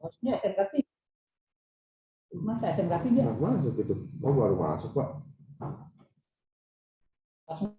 Maksudnya SMK 3. Masa SMK 3? Nggak masuk itu. Oh, baru masuk, Pak. Langsung.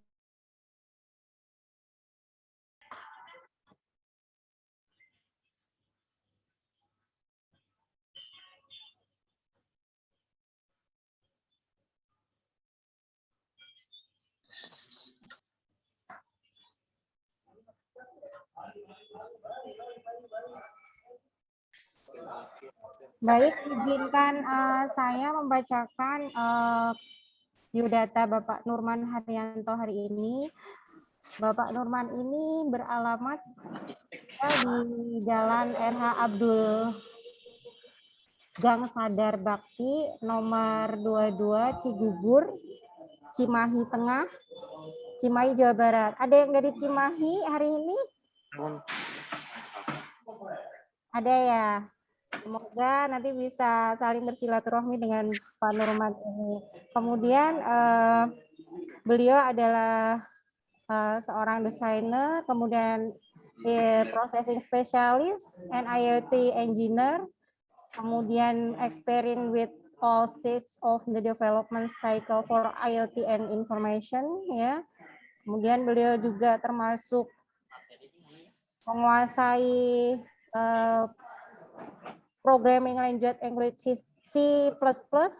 Baik, izinkan saya membacakan biodata Bapak Nurman Haryanto hari ini. Bapak Nurman ini beralamat di Jalan RH Abdul Gang Sadar Bakti nomor 22 Cigugur, Cimahi Tengah, Cimahi, Jawa Barat. Ada yang dari Cimahi hari ini? Ada ya? Semoga nanti bisa saling bersilaturahmi dengan Pak Nurman ini. Kemudian beliau adalah seorang desainer, kemudian processing specialist and IoT engineer, kemudian experience with all stages of the development cycle for IoT and information, ya. Kemudian beliau juga termasuk menguasai programming language C++,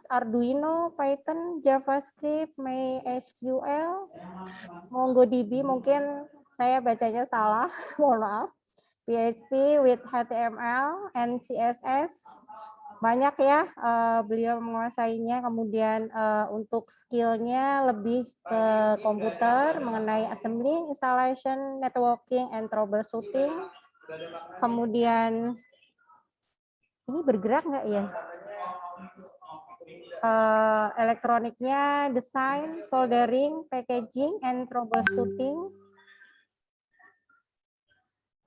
Arduino, Python, JavaScript, MySQL, MongoDB, mungkin saya bacanya salah, mohon maaf, PHP with HTML and CSS, banyak ya beliau menguasainya. Kemudian untuk skillnya lebih ke komputer mengenai assembly, installation, networking, and troubleshooting. Kemudian ini bergerak nggak ya? Elektroniknya, desain, soldering, packaging, and troubleshooting.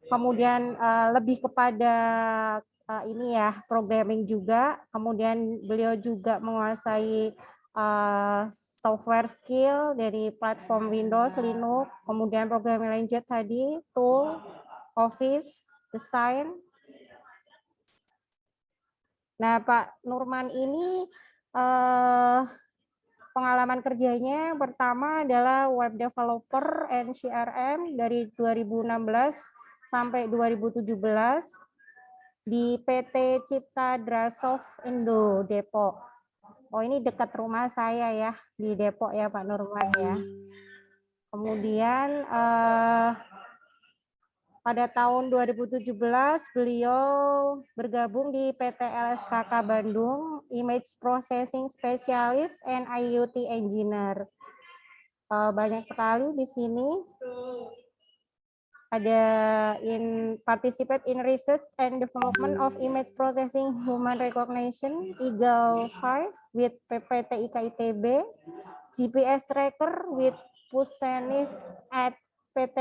Kemudian lebih kepada ini ya, programming juga. Kemudian beliau juga menguasai software skill dari platform Windows, Linux, kemudian programming language tadi, tool, Office, desain. Nah, Pak Nurman ini pengalaman kerjanya pertama adalah web developer and CRM dari 2016 sampai 2017 di PT Cipta Drasoft Indo Depok. Oh, ini dekat rumah saya ya, di Depok ya Pak Nurman ya. Kemudian pada tahun 2017 beliau bergabung di PT LSKK Bandung, Image Processing Specialist and IoT Engineer. Banyak sekali di sini. Ada participate in research and development of image processing human recognition Eagle 5 with PPT ITB, GPS tracker with Pusenif at PT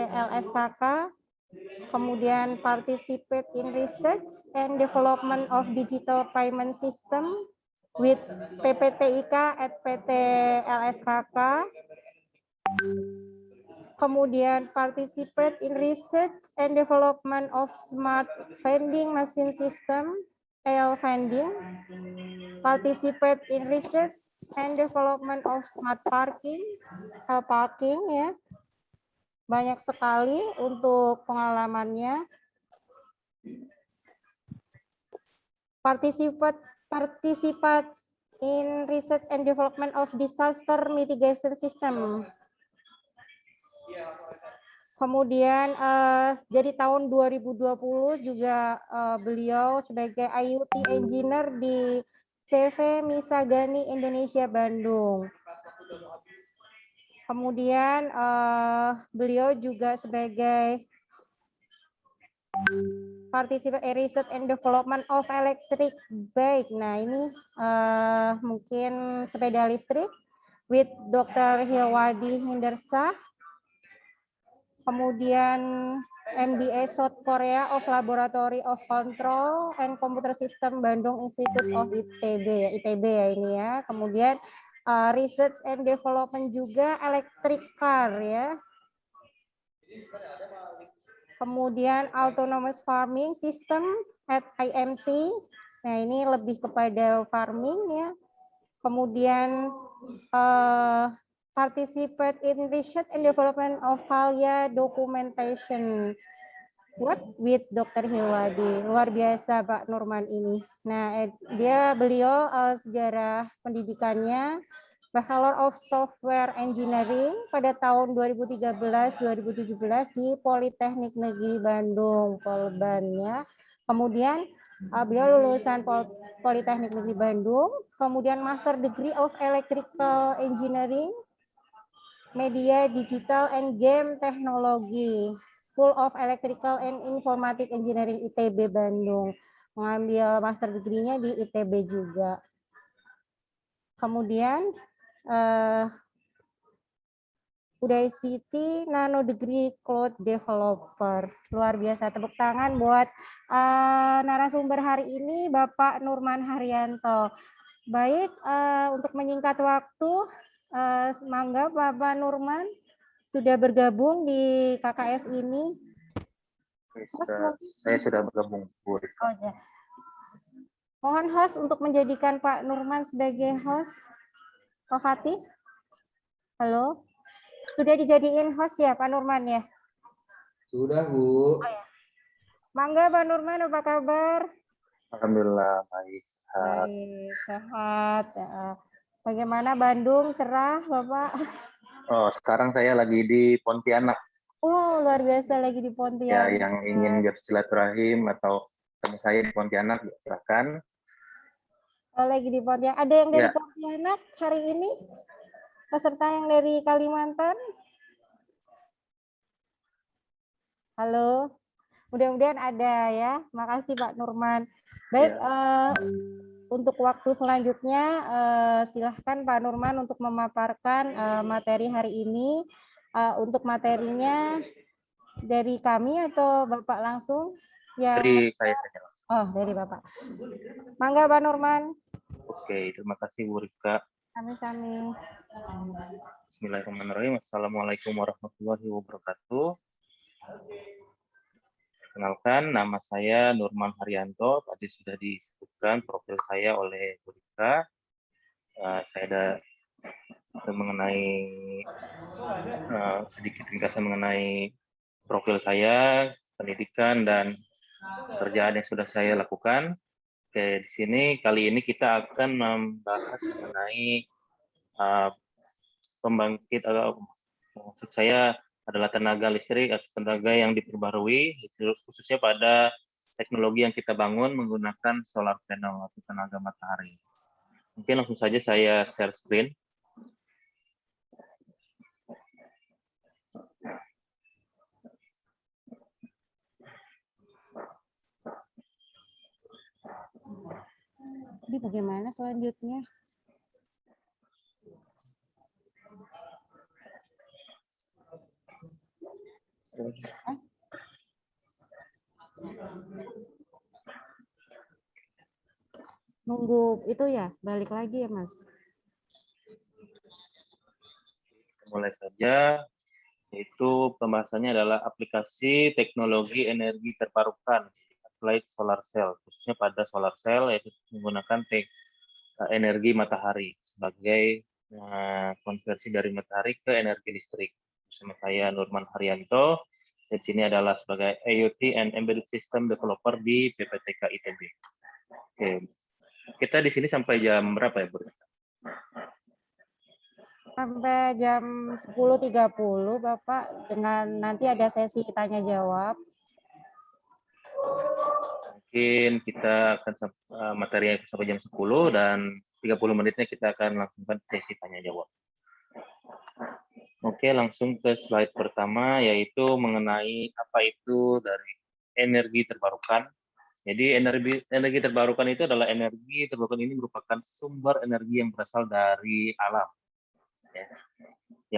LSKK, kemudian participate in research and development of digital payment system with PPTIK at PT LSKK, kemudian participate in research and development of smart vending machine system, AL vending, participate in research and development of smart parking, parking ya. Banyak sekali untuk pengalamannya. Participate in research and development of disaster mitigation system. Kemudian dari tahun 2020 juga beliau sebagai IoT engineer di CV Misagani Indonesia Bandung. Kemudian beliau juga sebagai participate research and development of electric bike. Nah ini mungkin sepeda listrik with Dr. Hilwadi Hindersah. Kemudian MBA South Korea of Laboratory of Control and Computer System Bandung Institute of ITB ya, ITB ya ini ya. Kemudian research and development juga electric car ya. Kemudian Autonomous Farming System at IMT. Nah, ini lebih kepada farming ya. Kemudian participate in research and development of Valia documentation. What with Dr. Hilwadi. Luar biasa Pak Nurman ini. Nah, beliau sejarah pendidikannya Bachelor of Software Engineering pada tahun 2013-2017 di Politeknik Negeri Bandung, Polban ya. Kemudian beliau lulusan Politeknik Negeri Bandung, kemudian Master Degree of Electrical Engineering, Media Digital and Game Technology, School of Electrical and Informatic Engineering ITB Bandung. Mengambil master degree-nya di ITB juga. Kemudian Uday Siti Nano Degree Cloud Developer. Luar biasa, tepuk tangan buat narasumber hari ini Bapak Nurman Haryanto. Baik, untuk menyingkat waktu, mangga Bapak Nurman sudah bergabung di KKS ini. Saya sudah bergabung, Bu. Oh, ya. Mohon host untuk menjadikan Pak Nurman sebagai host. Pak Fatih? Halo? Sudah dijadiin host ya Pak Nurman ya? Sudah, Bu. Oh, ya. Mangga Pak Nurman, apa kabar? Alhamdulillah, baik. Baik, sehat. Bagaimana Bandung, cerah Bapak? Oh, sekarang saya lagi di Pontianak. Oh, luar biasa lagi di Ya, Pontianak. yang ingin bersilaturahim atau ketemu saya di Pontianak, silakan. Oh, lagi di Pontianak. Ada yang dari Ya. Pontianak hari ini? Peserta yang dari Kalimantan? Halo? Mudah-mudahan ada ya. Makasih Pak Nurman. Baik, untuk waktu selanjutnya silahkan Pak Nurman untuk memaparkan materi hari ini. Untuk materinya dari kami atau Bapak langsung? Dari saya saja. Oh, dari Bapak. Mangga Pak Nurman. Oke, terima kasih Bu Rika. Sami-sami. Bismillahirrahmanirrahim. Assalamualaikum warahmatullahi wabarakatuh. Kenalkan, nama saya Nurman Haryanto. Tadi sudah disebutkan profil saya oleh Bu Rika. Saya ada mengenai sedikit ringkasan mengenai profil saya, pendidikan dan pekerjaan yang sudah saya lakukan. Oke, di sini kali ini kita akan membahas mengenai pembangkit atau maksud saya adalah tenaga listrik atau tenaga yang diperbarui, khususnya pada teknologi yang kita bangun menggunakan solar panel atau tenaga matahari. Mungkin langsung saja saya share screen. Jadi bagaimana selanjutnya? Nunggu itu ya, balik lagi ya Mas. Mulai saja, yaitu pembahasannya adalah aplikasi teknologi energi terbarukan applied solar cell, khususnya pada solar cell yaitu menggunakan energi matahari sebagai konversi dari matahari ke energi listrik. Bersama saya Nurman Haryanto. Di sini adalah sebagai IoT and Embedded System Developer di PPTK ITB. Oke, kita di sini sampai jam berapa ya, Bu? Sampai jam 10.30 Bapak, dengan nanti ada sesi tanya jawab. Mungkin kita akan materi sampai jam 10 dan 30 menitnya kita akan lakukan sesi tanya jawab. Oke, langsung ke slide pertama, yaitu mengenai apa itu dari energi terbarukan. Jadi energi terbarukan itu adalah energi terbarukan ini merupakan sumber energi yang berasal dari alam, ya,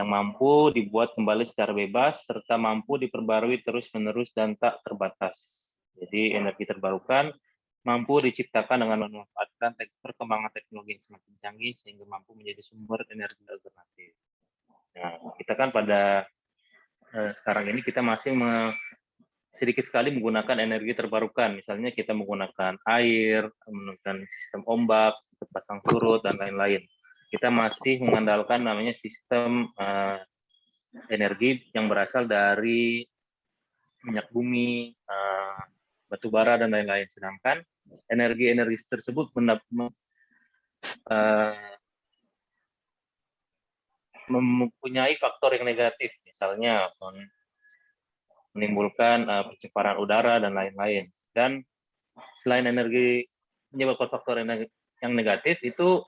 yang mampu dibuat kembali secara bebas serta mampu diperbarui terus-menerus dan tak terbatas. Jadi energi terbarukan mampu diciptakan dengan memanfaatkan perkembangan teknologi yang semakin canggih sehingga mampu menjadi sumber energi alternatif. Nah, kita kan pada sekarang ini kita masih sedikit sekali menggunakan energi terbarukan. Misalnya kita menggunakan air, menggunakan sistem ombak, pasang surut, dan lain-lain. Kita masih mengandalkan namanya sistem energi yang berasal dari minyak bumi, batu bara, dan lain-lain. Sedangkan energi-energi tersebut mempunyai faktor yang negatif, misalnya menimbulkan pencemaran udara dan lain-lain. Dan selain energi menyebabkan faktor yang negatif, itu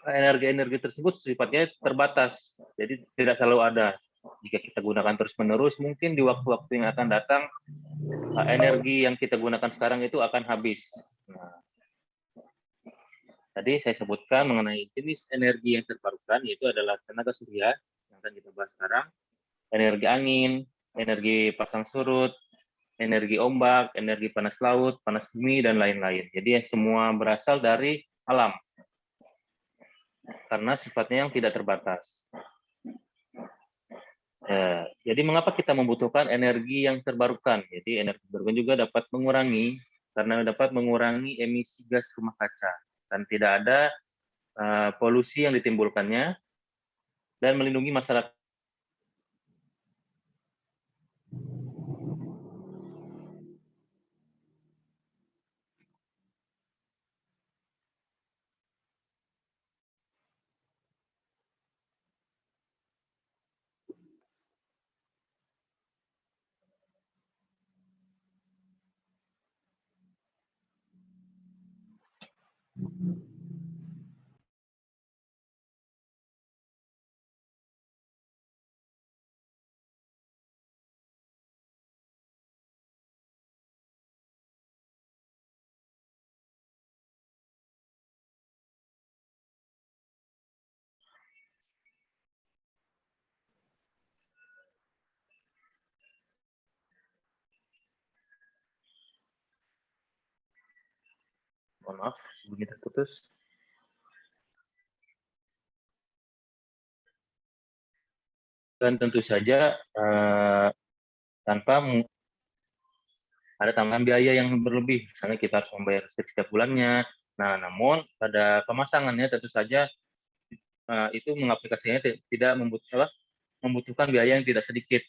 energi-energi tersebut sifatnya terbatas, jadi tidak selalu ada. Jika kita gunakan terus-menerus, mungkin di waktu-waktu yang akan datang, energi yang kita gunakan sekarang itu akan habis. Nah, tadi saya sebutkan mengenai jenis energi yang terbarukan, yaitu adalah tenaga surya, yang akan kita bahas sekarang, energi angin, energi pasang surut, energi ombak, energi panas laut, panas bumi, dan lain-lain. Jadi semua berasal dari alam, karena sifatnya yang tidak terbatas. Jadi mengapa kita membutuhkan energi yang terbarukan? Jadi energi terbarukan juga dapat mengurangi, karena dapat mengurangi emisi gas rumah kaca, dan tidak ada polusi yang ditimbulkannya, dan melindungi masyarakat. Mohon maaf, sebelumnya terputus. Dan tentu saja tanpa ada tambahan biaya yang berlebih, misalnya kita harus membayar listrik setiap bulannya. Nah, namun pada pemasangannya tentu saja itu mengaplikasinya tidak membutuhkan biaya yang tidak sedikit.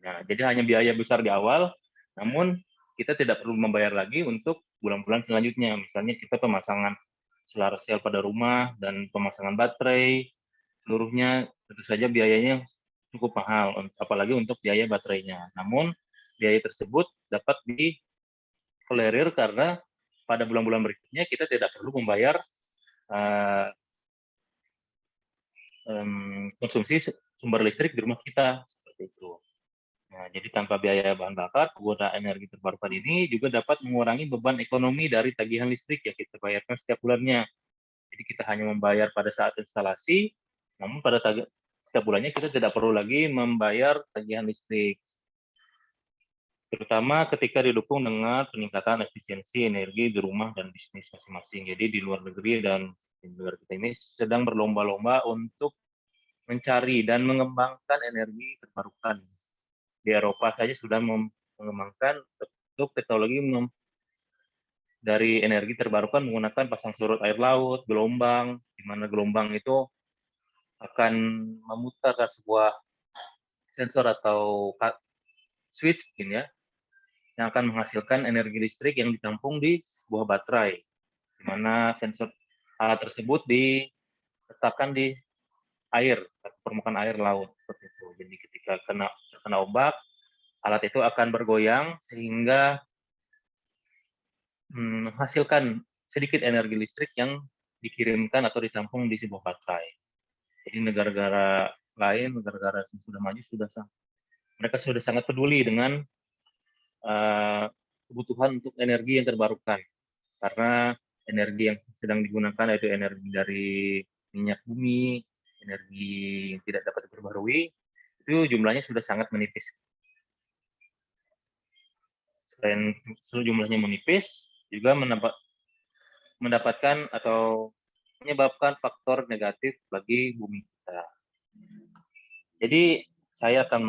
Nah, jadi hanya biaya besar di awal, namun kita tidak perlu membayar lagi untuk bulan-bulan selanjutnya. Misalnya kita pemasangan solar cell pada rumah dan pemasangan baterai, seluruhnya tentu saja biayanya cukup mahal, apalagi untuk biaya baterainya. Namun biaya tersebut dapat ditolerir karena pada bulan-bulan berikutnya kita tidak perlu membayar konsumsi sumber listrik di rumah kita, seperti itu. Nah, jadi tanpa biaya bahan bakar, penggunaan energi terbarukan ini juga dapat mengurangi beban ekonomi dari tagihan listrik yang kita bayarkan setiap bulannya. Jadi kita hanya membayar pada saat instalasi, namun pada setiap bulannya kita tidak perlu lagi membayar tagihan listrik. Terutama ketika didukung dengan peningkatan efisiensi energi di rumah dan bisnis masing-masing. Jadi di luar negeri dan di negara kita ini sedang berlomba-lomba untuk mencari dan mengembangkan energi terbarukan. Di Eropa saja sudah mengembangkan untuk teknologi dari energi terbarukan menggunakan pasang surut air laut, gelombang, di mana gelombang itu akan memutar sebuah sensor atau switch mungkin ya, yang akan menghasilkan energi listrik yang ditampung di sebuah baterai, di mana sensor alat tersebut diletakkan di air, permukaan air laut, seperti itu. Jadi ketika kena ombak, alat itu akan bergoyang sehingga menghasilkan sedikit energi listrik yang dikirimkan atau ditampung di sebuah baterai. Jadi negara-negara lain, negara-negara yang sudah maju mereka sudah sangat peduli dengan kebutuhan untuk energi yang terbarukan, karena energi yang sedang digunakan yaitu energi dari minyak bumi, energi yang tidak dapat diperbarui, itu jumlahnya sudah sangat menipis. Selain jumlahnya menipis, juga mendapatkan atau menyebabkan faktor negatif bagi bumi kita. Jadi saya akan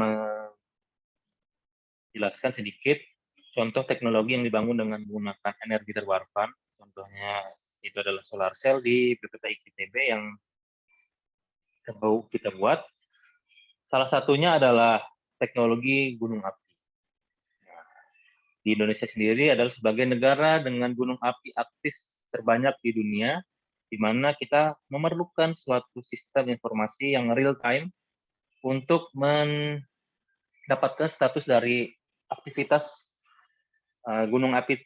jelaskan sedikit contoh teknologi yang dibangun dengan menggunakan energi terbarukan. Contohnya itu adalah solar cell di PPT ITB yang kita buat. Salah satunya adalah teknologi gunung api. Nah, di Indonesia sendiri adalah sebagai negara dengan gunung api aktif terbanyak di dunia, di mana kita memerlukan suatu sistem informasi yang real time untuk mendapatkan status dari aktivitas gunung api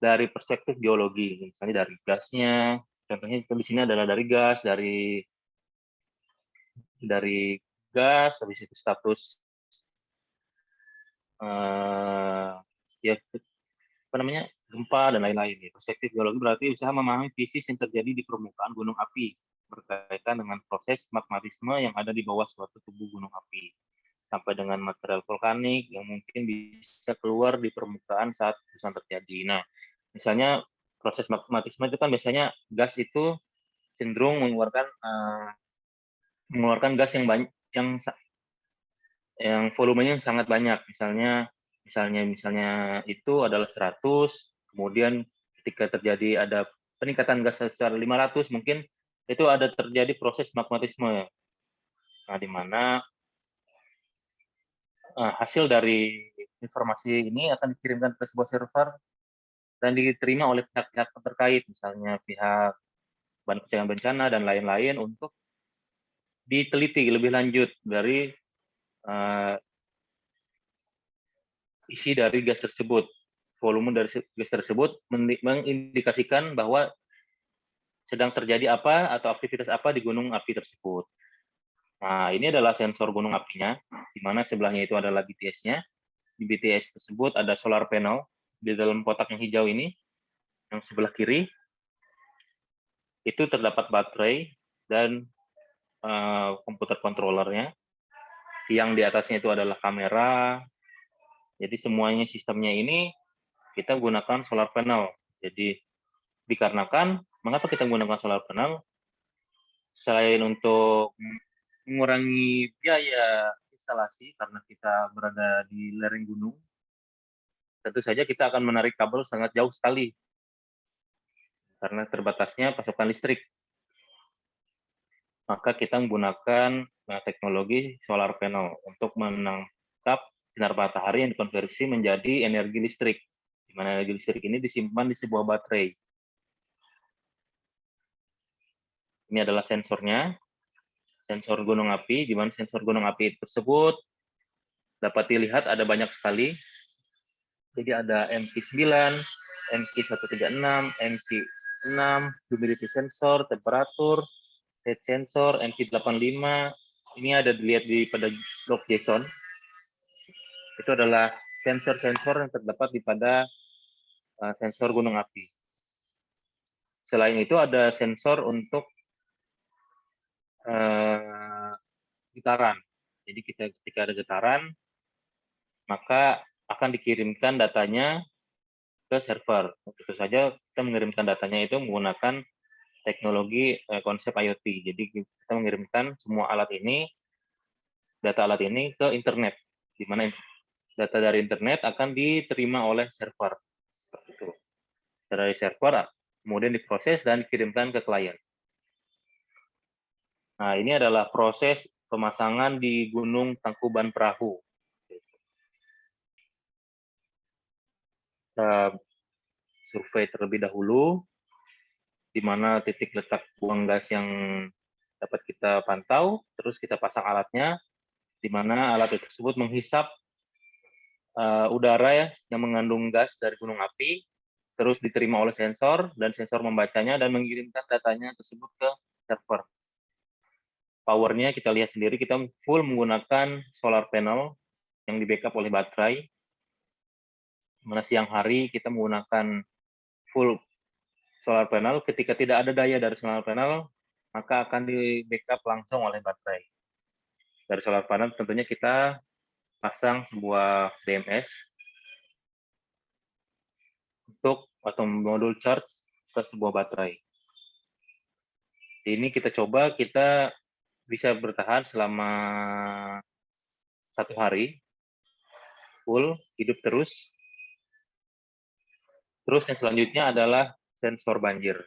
dari perspektif geologi, misalnya dari gasnya, contohnya di sini adalah dari gas, dari gas, habis itu status ya apa namanya gempa dan lain-lain. Perspektif geologi berarti usaha memahami fisis yang terjadi di permukaan gunung api berkaitan dengan proses magmatisme yang ada di bawah suatu tubuh gunung api, sampai dengan material vulkanik yang mungkin bisa keluar di permukaan saat letusan terjadi. Nah, misalnya proses magmatisme itu kan biasanya gas itu cenderung mengeluarkan gas yang banyak, yang volumenya sangat banyak. Misalnya itu adalah 100, kemudian ketika terjadi ada peningkatan gas secara 500, mungkin itu ada terjadi proses magmatisme. Nah, di mana hasil dari informasi ini akan dikirimkan ke sebuah server dan diterima oleh pihak-pihak terkait, misalnya pihak Badan Pencegahan Bencana dan lain-lain untuk diteliti lebih lanjut dari isi dari gas tersebut. Volume dari gas tersebut mengindikasikan bahwa sedang terjadi apa atau aktivitas apa di gunung api tersebut. Nah, ini adalah sensor gunung apinya, di mana sebelahnya itu adalah BTS-nya. Di BTS tersebut ada solar panel di dalam kotak yang hijau ini, yang sebelah kiri itu terdapat baterai dan komputer controllernya. Yang di atasnya itu adalah kamera. Jadi semuanya sistemnya ini kita gunakan solar panel. Jadi dikarenakan mengapa kita menggunakan solar panel? Selain untuk mengurangi biaya instalasi karena kita berada di lereng gunung, tentu saja kita akan menarik kabel sangat jauh sekali karena terbatasnya pasokan listrik. Maka kita menggunakan teknologi solar panel untuk menangkap sinar matahari yang dikonversi menjadi energi listrik, di mana energi listrik ini disimpan di sebuah baterai. Ini adalah sensornya, sensor gunung api, di mana sensor gunung api tersebut dapat dilihat ada banyak sekali. Jadi ada MQ9, MQ136, MQ6, humidity sensor, temperatur, heat sensor, MQ85. Ini ada dilihat pada log JSON. Itu adalah sensor-sensor yang terdapat di pada sensor gunung api. Selain itu ada sensor untuk getaran. Jadi ketika ada getaran, maka akan dikirimkan datanya ke server. Tentu saja kita mengirimkan datanya itu menggunakan teknologi konsep IoT. Jadi kita mengirimkan semua data alat ini ke internet, di mana data dari internet akan diterima oleh server. Seperti itu. Dari server kemudian diproses dan dikirimkan ke klien. Nah, ini adalah proses pemasangan di Gunung Tangkuban Perahu. Kita survei terlebih dahulu, di mana titik letak buang gas yang dapat kita pantau, terus kita pasang alatnya, di mana alat tersebut menghisap udara yang mengandung gas dari gunung api, terus diterima oleh sensor, dan sensor membacanya dan mengirimkan datanya tersebut ke server. Powernya kita lihat sendiri, kita full menggunakan solar panel yang di-backup oleh baterai. Mana siang hari kita menggunakan full solar panel, ketika tidak ada daya dari solar panel, maka akan di-backup langsung oleh baterai. Dari solar panel tentunya kita pasang sebuah BMS atau modul charge ke sebuah baterai. Ini kita coba, kita bisa bertahan selama 1 hari. full, hidup terus. Terus yang selanjutnya adalah sensor banjir.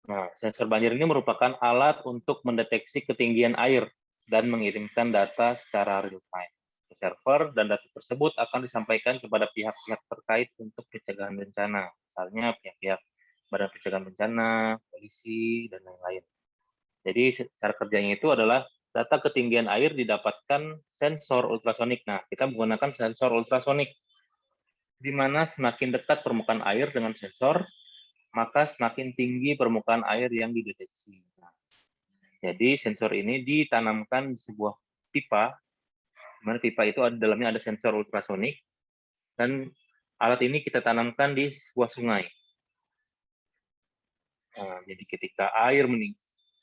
Nah, sensor banjir ini merupakan alat untuk mendeteksi ketinggian air dan mengirimkan data secara real-time ke server, dan data tersebut akan disampaikan kepada pihak-pihak terkait untuk pencegahan bencana, misalnya pihak-pihak Badan Pencegahan Bencana, polisi, dan lain-lain. Jadi cara kerjanya itu adalah data ketinggian air didapatkan sensor ultrasonik. Nah, kita menggunakan sensor ultrasonik, di mana semakin dekat permukaan air dengan sensor, maka semakin tinggi permukaan air yang dideteksi. Nah, jadi sensor ini ditanamkan di sebuah pipa, di mana pipa itu dalamnya ada sensor ultrasonik, dan alat ini kita tanamkan di sebuah sungai. Nah, jadi ketika air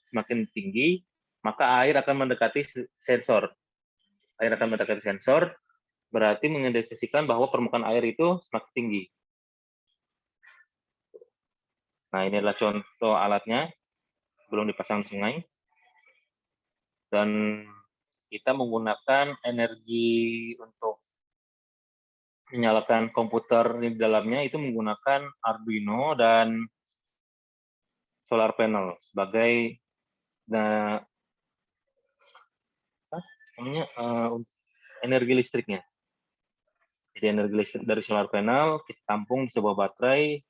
semakin tinggi, maka air akan mendekati sensor. Air akan mendekati sensor, berarti mengindikasikan bahwa permukaan air itu semakin tinggi. Nah, ini adalah contoh alatnya, belum dipasang sungai. Dan kita menggunakan energi untuk menyalakan komputer di dalamnya itu menggunakan Arduino dan solar panel sebagai energi listriknya. Jadi energi listrik dari solar panel kita tampung di sebuah baterai,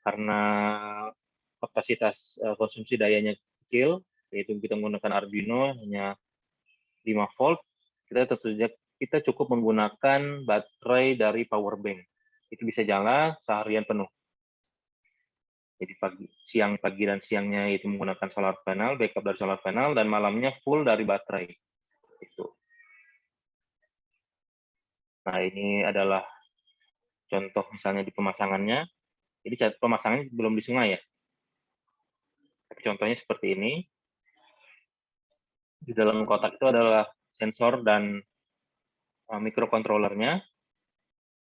karena kapasitas konsumsi dayanya kecil, yaitu kita menggunakan Arduino hanya 5 volt, kita cukup menggunakan baterai dari power bank. Itu bisa nyala seharian penuh. Jadi siang, pagi, dan siangnya itu menggunakan solar panel, backup dari solar panel, dan malamnya full dari baterai. Itu. Nah, ini adalah contoh misalnya di pemasangannya. Jadi pemasangannya belum di sungai ya. Tapi contohnya seperti ini. Di dalam kotak itu adalah sensor dan mikrokontrolernya.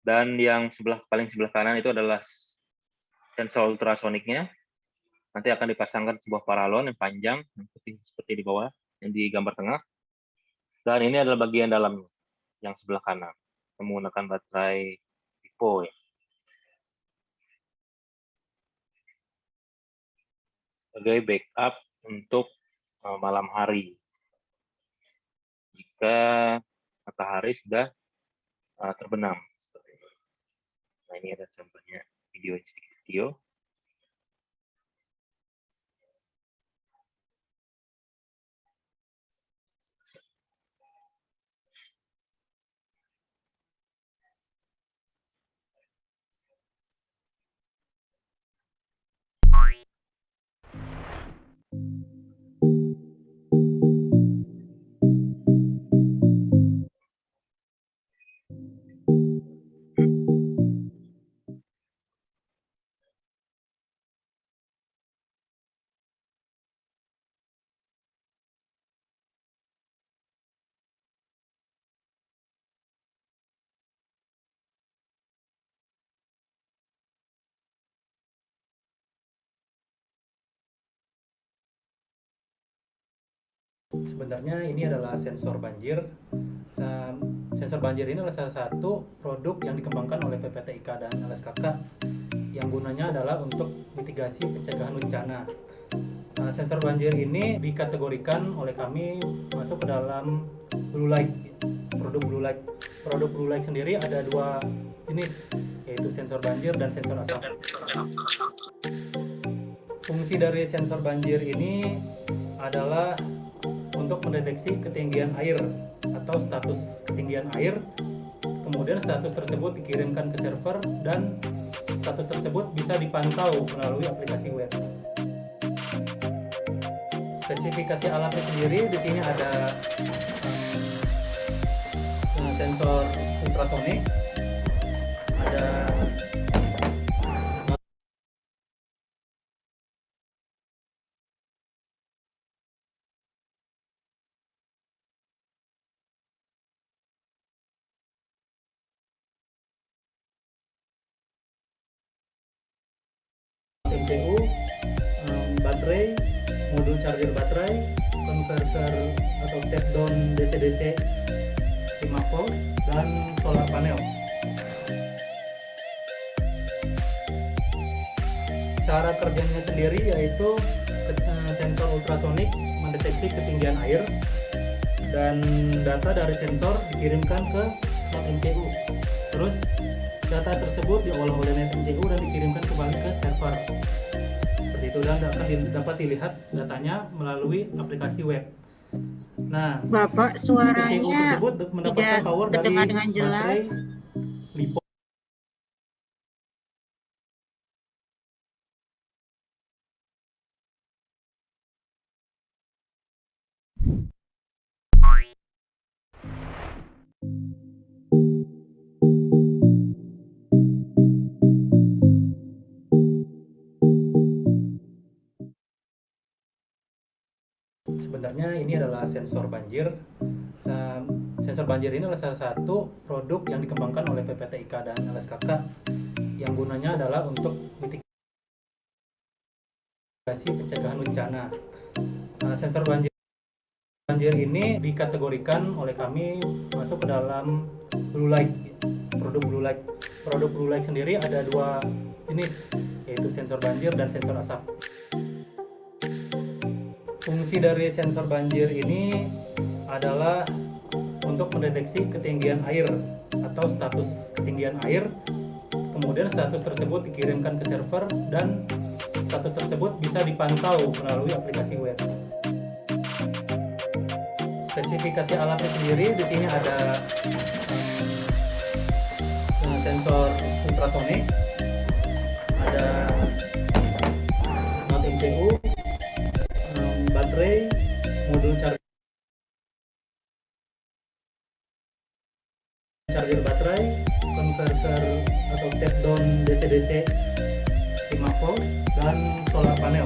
Dan yang paling sebelah kanan itu adalah sensor ultrasoniknya. Nanti akan dipasangkan sebuah paralon yang panjang, yang putih seperti di bawah, yang di gambar tengah. Dan ini adalah bagian dalamnya, yang sebelah kanan. Menggunakan baterai LiPo ya. Sebagai backup untuk malam hari. Jika matahari sudah terbenam. Nah, ini ada contohnya video. Sebenarnya ini adalah sensor banjir. Sensor banjir ini adalah salah satu produk yang dikembangkan oleh PPT IKA dan LSKK yang gunanya adalah untuk mitigasi pencegahan bencana. Sensor banjir ini dikategorikan oleh kami masuk ke dalam blue light, produk blue light. Produk blue light sendiri ada dua jenis, yaitu sensor banjir dan sensor asap. Fungsi dari sensor banjir ini adalah untuk mendeteksi ketinggian air atau status ketinggian air, kemudian status tersebut dikirimkan ke server dan status tersebut bisa dipantau melalui aplikasi web. Spesifikasi alatnya sendiri di sini ada sensor ultrasonik, ada MCU, baterai, modul charger baterai, konverter atau step down DC-DC 5 volt, dan solar panel. Cara kerjanya sendiri yaitu sensor ultrasonik mendeteksi ketinggian air dan data dari sensor dikirimkan ke slot MCU. Terus data tersebut diolah oleh net MCU dan dikirimkan kembali ke server. Seperti itu, dan akan dapat dilihat datanya melalui aplikasi web. Nah, Bapak, MCU suaranya tersebut mendapatkan tidak power dari terdengar dengan jelas. baterai LiPo. Sebenarnya ini adalah sensor banjir. Sensor banjir ini adalah salah satu produk yang dikembangkan oleh PPT IKA dan LSKK yang gunanya adalah untuk mitigasi pencegahan bencana. Sensor banjir ini dikategorikan oleh kami masuk ke dalam blue light, produk blue light. Produk blue light sendiri ada dua jenis, yaitu sensor banjir dan sensor asap. Fungsi dari sensor banjir ini adalah untuk mendeteksi ketinggian air atau status ketinggian air. Kemudian status tersebut dikirimkan ke server dan status tersebut bisa dipantau melalui aplikasi web. Spesifikasi alatnya sendiri di sini ada sensor ultrasonik, ada not MCU, baterai, modul charger baterai, converter atau step down DC-DC 5 volt, dan solar panel.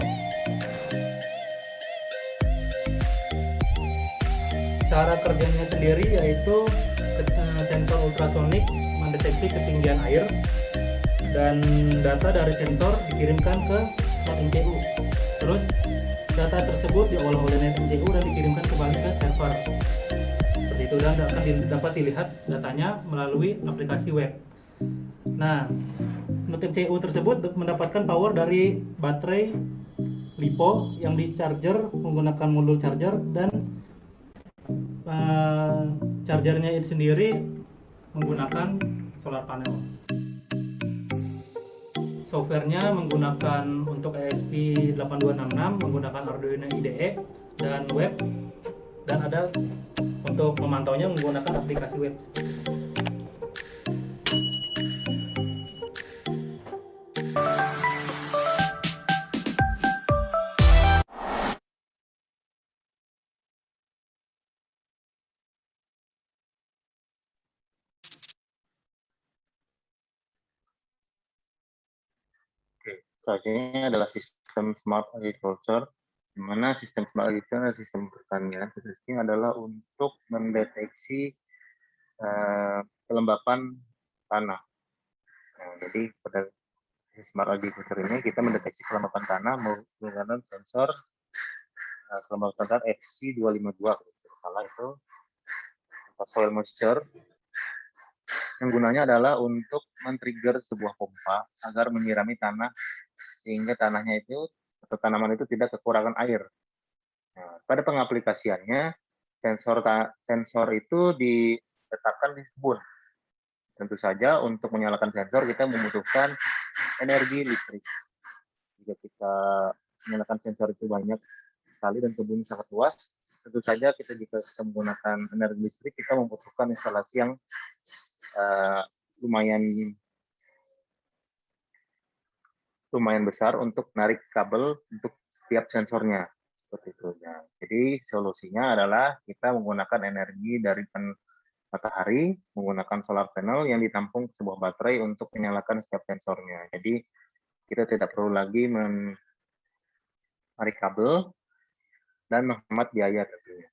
Cara kerjanya sendiri yaitu sensor ultrasonik mendeteksi ketinggian air dan data dari sensor dikirimkan ke slot MCU. Terus data tersebut diolah oleh net MCU dan dikirimkan kembali ke server. Seperti itu, dan akan dapat dilihat datanya melalui aplikasi web. Nah, net MCU tersebut mendapatkan power dari baterai LiPo yang di charger menggunakan modul charger, dan chargernya itu sendiri menggunakan solar panel. Softwarenya menggunakan untuk ESP8266 menggunakan Arduino IDE dan web, dan ada untuk memantaunya menggunakan aplikasi web. Selanjutnya adalah sistem smart agriculture, di mana sistem smart agriculture adalah sistem pertanian khususnya adalah untuk mendeteksi kelembapan tanah. Nah, jadi pada smart agriculture ini kita mendeteksi kelembapan tanah menggunakan sensor kelembapan tanah FC252, kalau salah itu soil moisture, yang gunanya adalah untuk men-trigger sebuah pompa agar menyirami tanah sehingga tanahnya itu atau tanaman itu tidak kekurangan air. Nah, pada pengaplikasiannya sensor itu diletakkan di kebun. Tentu saja untuk menyalakan sensor kita membutuhkan energi listrik. Jika kita menyalakan sensor itu banyak sekali dan kebun sangat luas, tentu saja jika kita menggunakan energi listrik kita membutuhkan instalasi yang lumayan besar untuk narik kabel untuk setiap sensornya, seperti itu. Nah, jadi solusinya adalah kita menggunakan energi dari matahari, menggunakan solar panel yang ditampung sebuah baterai untuk menyalakan setiap sensornya. Jadi kita tidak perlu lagi menarik kabel dan menghemat biaya tentunya.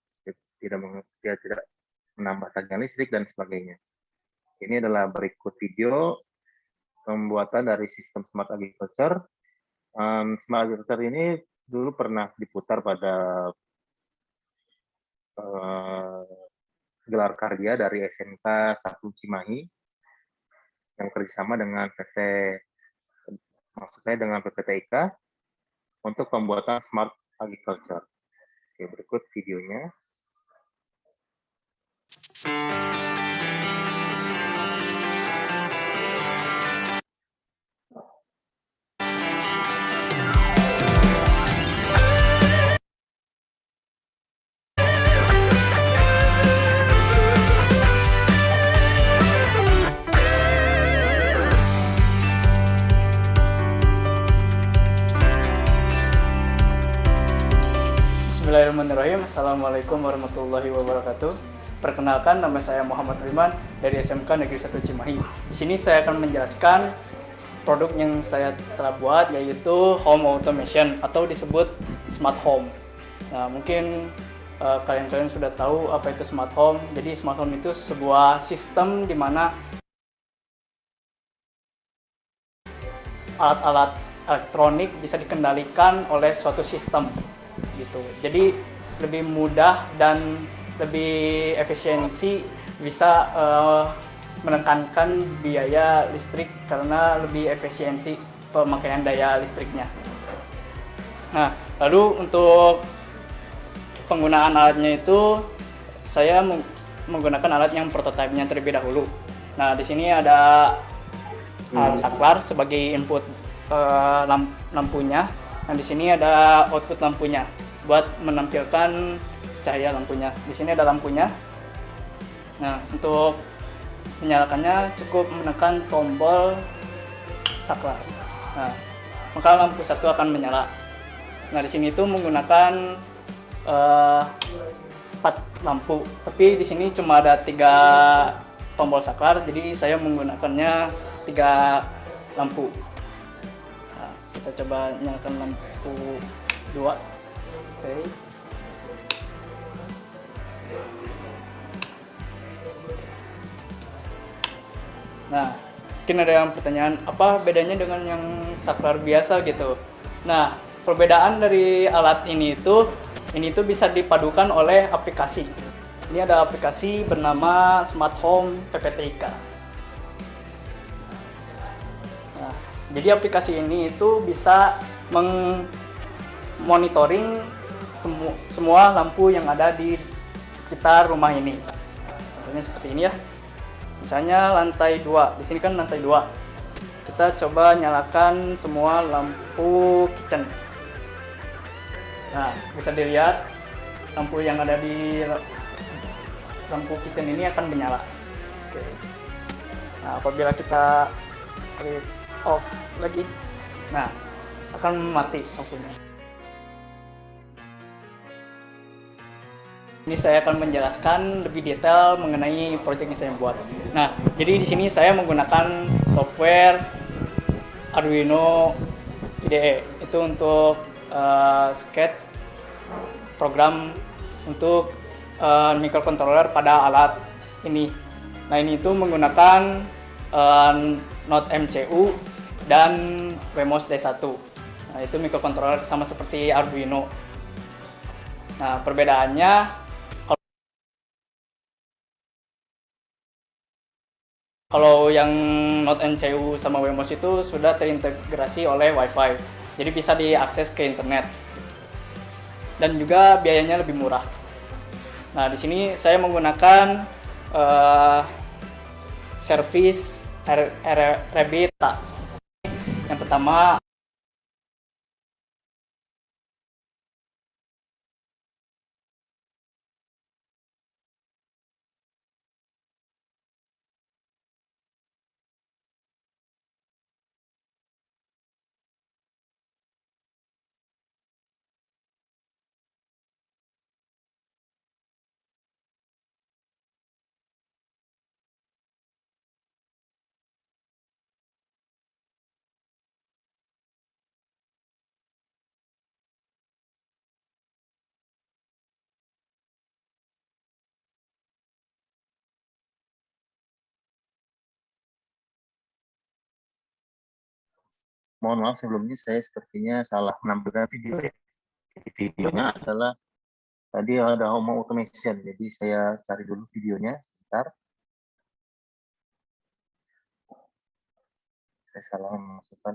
Tidak menambah tagihan listrik dan sebagainya. Ini adalah berikut video pembuatan dari sistem smart agriculture. Smart agriculture ini dulu pernah diputar pada gelar karya dari SMK 1 Cimahi yang kerjasama dengan PT, maksud saya dengan PPTIK untuk pembuatan smart agriculture. Oke, berikut videonya. Bismillahirrahmanirrahim. Assalamualaikum warahmatullahi wabarakatuh. Perkenalkan, nama saya Muhammad Riman dari SMK Negeri 1 Cimahi. Di sini saya akan menjelaskan produk yang saya telah buat, yaitu home automation atau disebut smart home. Nah, mungkin kalian sudah tahu apa itu smart home. Jadi smart home itu sebuah sistem di mana alat-alat elektronik bisa dikendalikan oleh suatu sistem gitu. Jadi lebih mudah dan lebih efisiensi, bisa menekankan biaya listrik karena lebih efisiensi pemakaian daya listriknya. Nah, lalu untuk penggunaan alatnya itu saya menggunakan alat yang prototipenya terlebih dahulu. Nah, di sini ada alat saklar sebagai input lampunya. Nah, di sini ada output lampunya buat menampilkan cahaya lampunya. Di sini ada lampunya. Nah, untuk menyalakannya cukup menekan tombol saklar. Nah, maka lampu satu akan menyala. Nah, di sini itu menggunakan 4 lampu, tapi di sini cuma ada 3 tombol saklar, jadi saya menggunakannya 3 lampu. Nah, kita coba nyalakan lampu 2. Oke. Nah, mungkin ada yang pertanyaan, apa bedanya dengan yang saklar biasa gitu? Nah, perbedaan dari alat ini itu bisa dipadukan oleh aplikasi. Ini ada aplikasi bernama Smart Home PPTIK. Nah, jadi aplikasi ini itu bisa monitoring semua lampu yang ada di sekitar rumah ini. Contohnya seperti ini ya. Misalnya lantai 2. Di sini kan lantai 2. Kita coba nyalakan semua lampu kitchen. Nah, bisa dilihat lampu yang ada di lampu kitchen ini akan menyala. Oke. Nah, apabila kita off lagi, nah akan mati lampunya. Ini saya akan menjelaskan lebih detail mengenai proyek yang saya buat. Nah, jadi di sini saya menggunakan software Arduino IDE. Itu untuk sketch program untuk microcontroller pada alat ini. Nah, ini itu menggunakan Node MCU dan Wemos D1. Nah, itu microcontroller sama seperti Arduino. Nah, perbedaannya, kalau yang Node MCU sama Wemos itu sudah terintegrasi oleh Wi-Fi, jadi bisa diakses ke internet dan juga biayanya lebih murah. Nah, di sini saya menggunakan service Rabbit. Yang pertama, Mohon maaf sebelumnya saya sepertinya salah menampilkan video ya. Videonya adalah Tadi ada home automation, jadi saya cari dulu videonya sebentar. Saya salah memasukkan.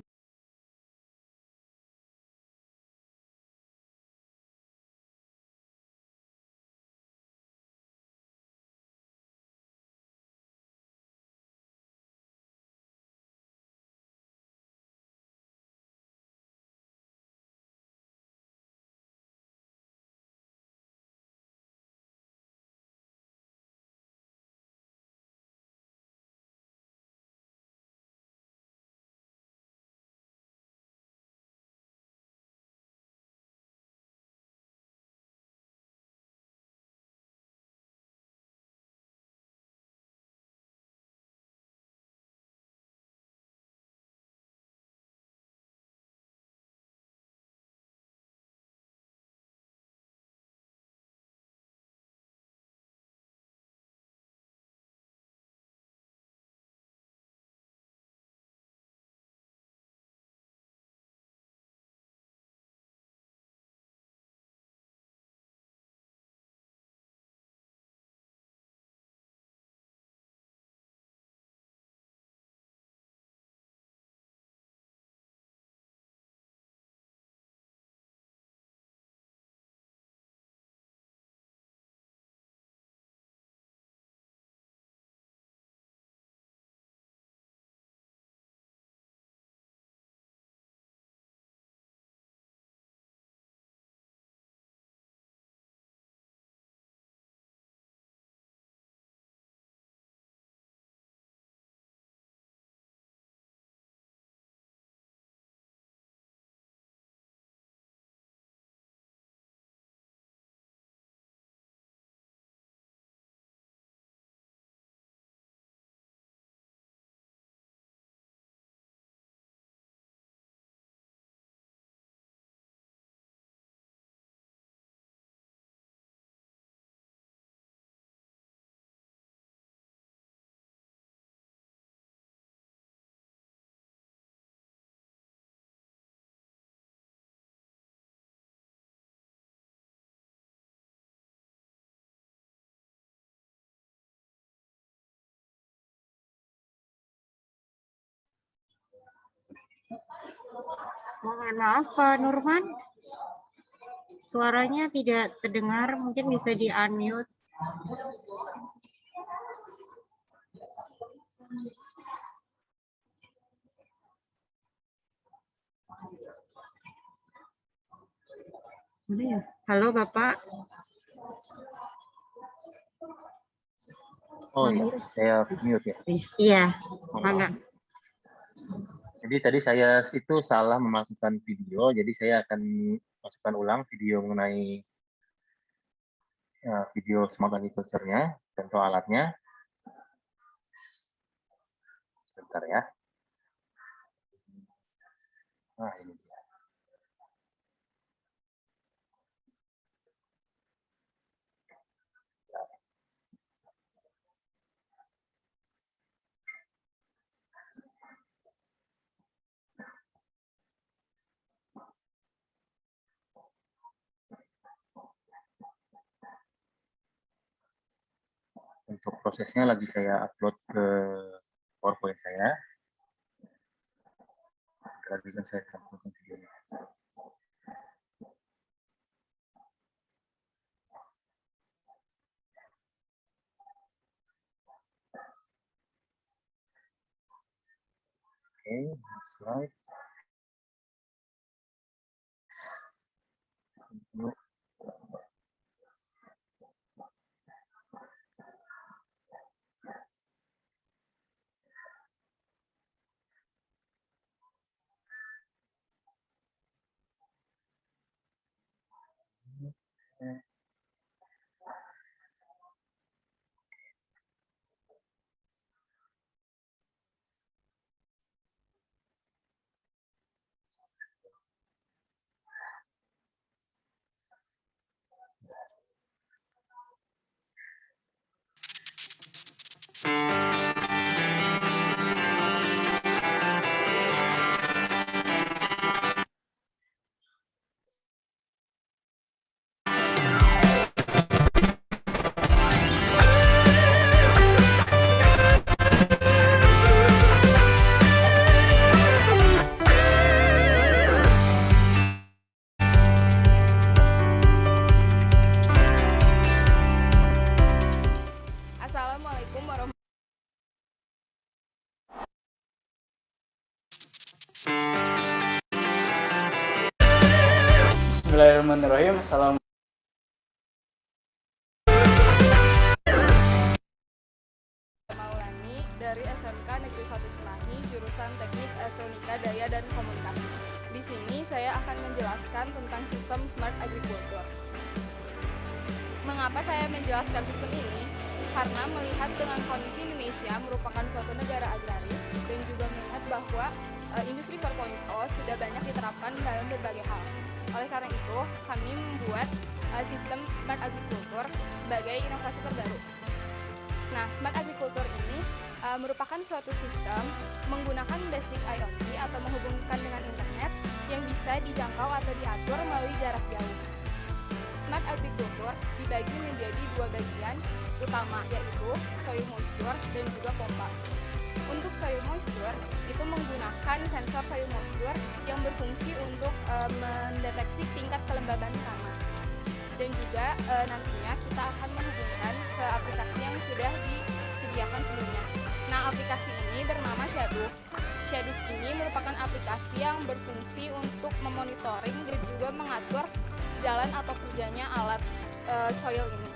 Mohon maaf Pak Nurman, suaranya tidak terdengar, mungkin bisa di-unmute. Halo Bapak. Oh iya, saya mute ya. Iya, Oh, mangga. jadi tadi saya itu salah memasukkan video, jadi saya akan masukkan ulang video mengenai video smart agriculture-nya, contoh alatnya. Sebentar ya. Nah, ini dia. Untuk prosesnya lagi saya upload ke PowerPoint saya. Lagi kan saya tampilkan videonya. Oke, next slide. Bismillahirrahmanirrahim. Assalamualaikum. Maulani dari SMK Negeri 1 Cimahi, jurusan Teknik Elektronika Daya dan Komunikasi. Di sini saya akan menjelaskan tentang sistem Smart Agriculture. Mengapa saya menjelaskan sistem ini? Karena melihat dengan kondisi Indonesia merupakan suatu negara agraris dan juga melihat bahwa industri 4.0 sudah banyak diterapkan dalam berbagai hal. Oleh karena itu, kami membuat sistem Smart Agriculture sebagai inovasi terbaru. Nah, Smart Agriculture ini merupakan suatu sistem menggunakan basic IoT atau menghubungkan dengan internet yang bisa dijangkau atau diatur melalui jarak jauh. Smart Agriculture dibagi menjadi dua bagian utama, yaitu soil moisture dan juga pompa. Untuk soil moisture, itu menggunakan sensor soil moisture yang berfungsi untuk mendeteksi tingkat kelembaban tanah. Dan juga nantinya kita akan menghubungkan ke aplikasi yang sudah disediakan sebelumnya. Nah, aplikasi ini bernama Shadoof. Shadoof ini merupakan aplikasi yang berfungsi untuk memonitoring dan juga mengatur jalan atau kerjanya alat soil ini.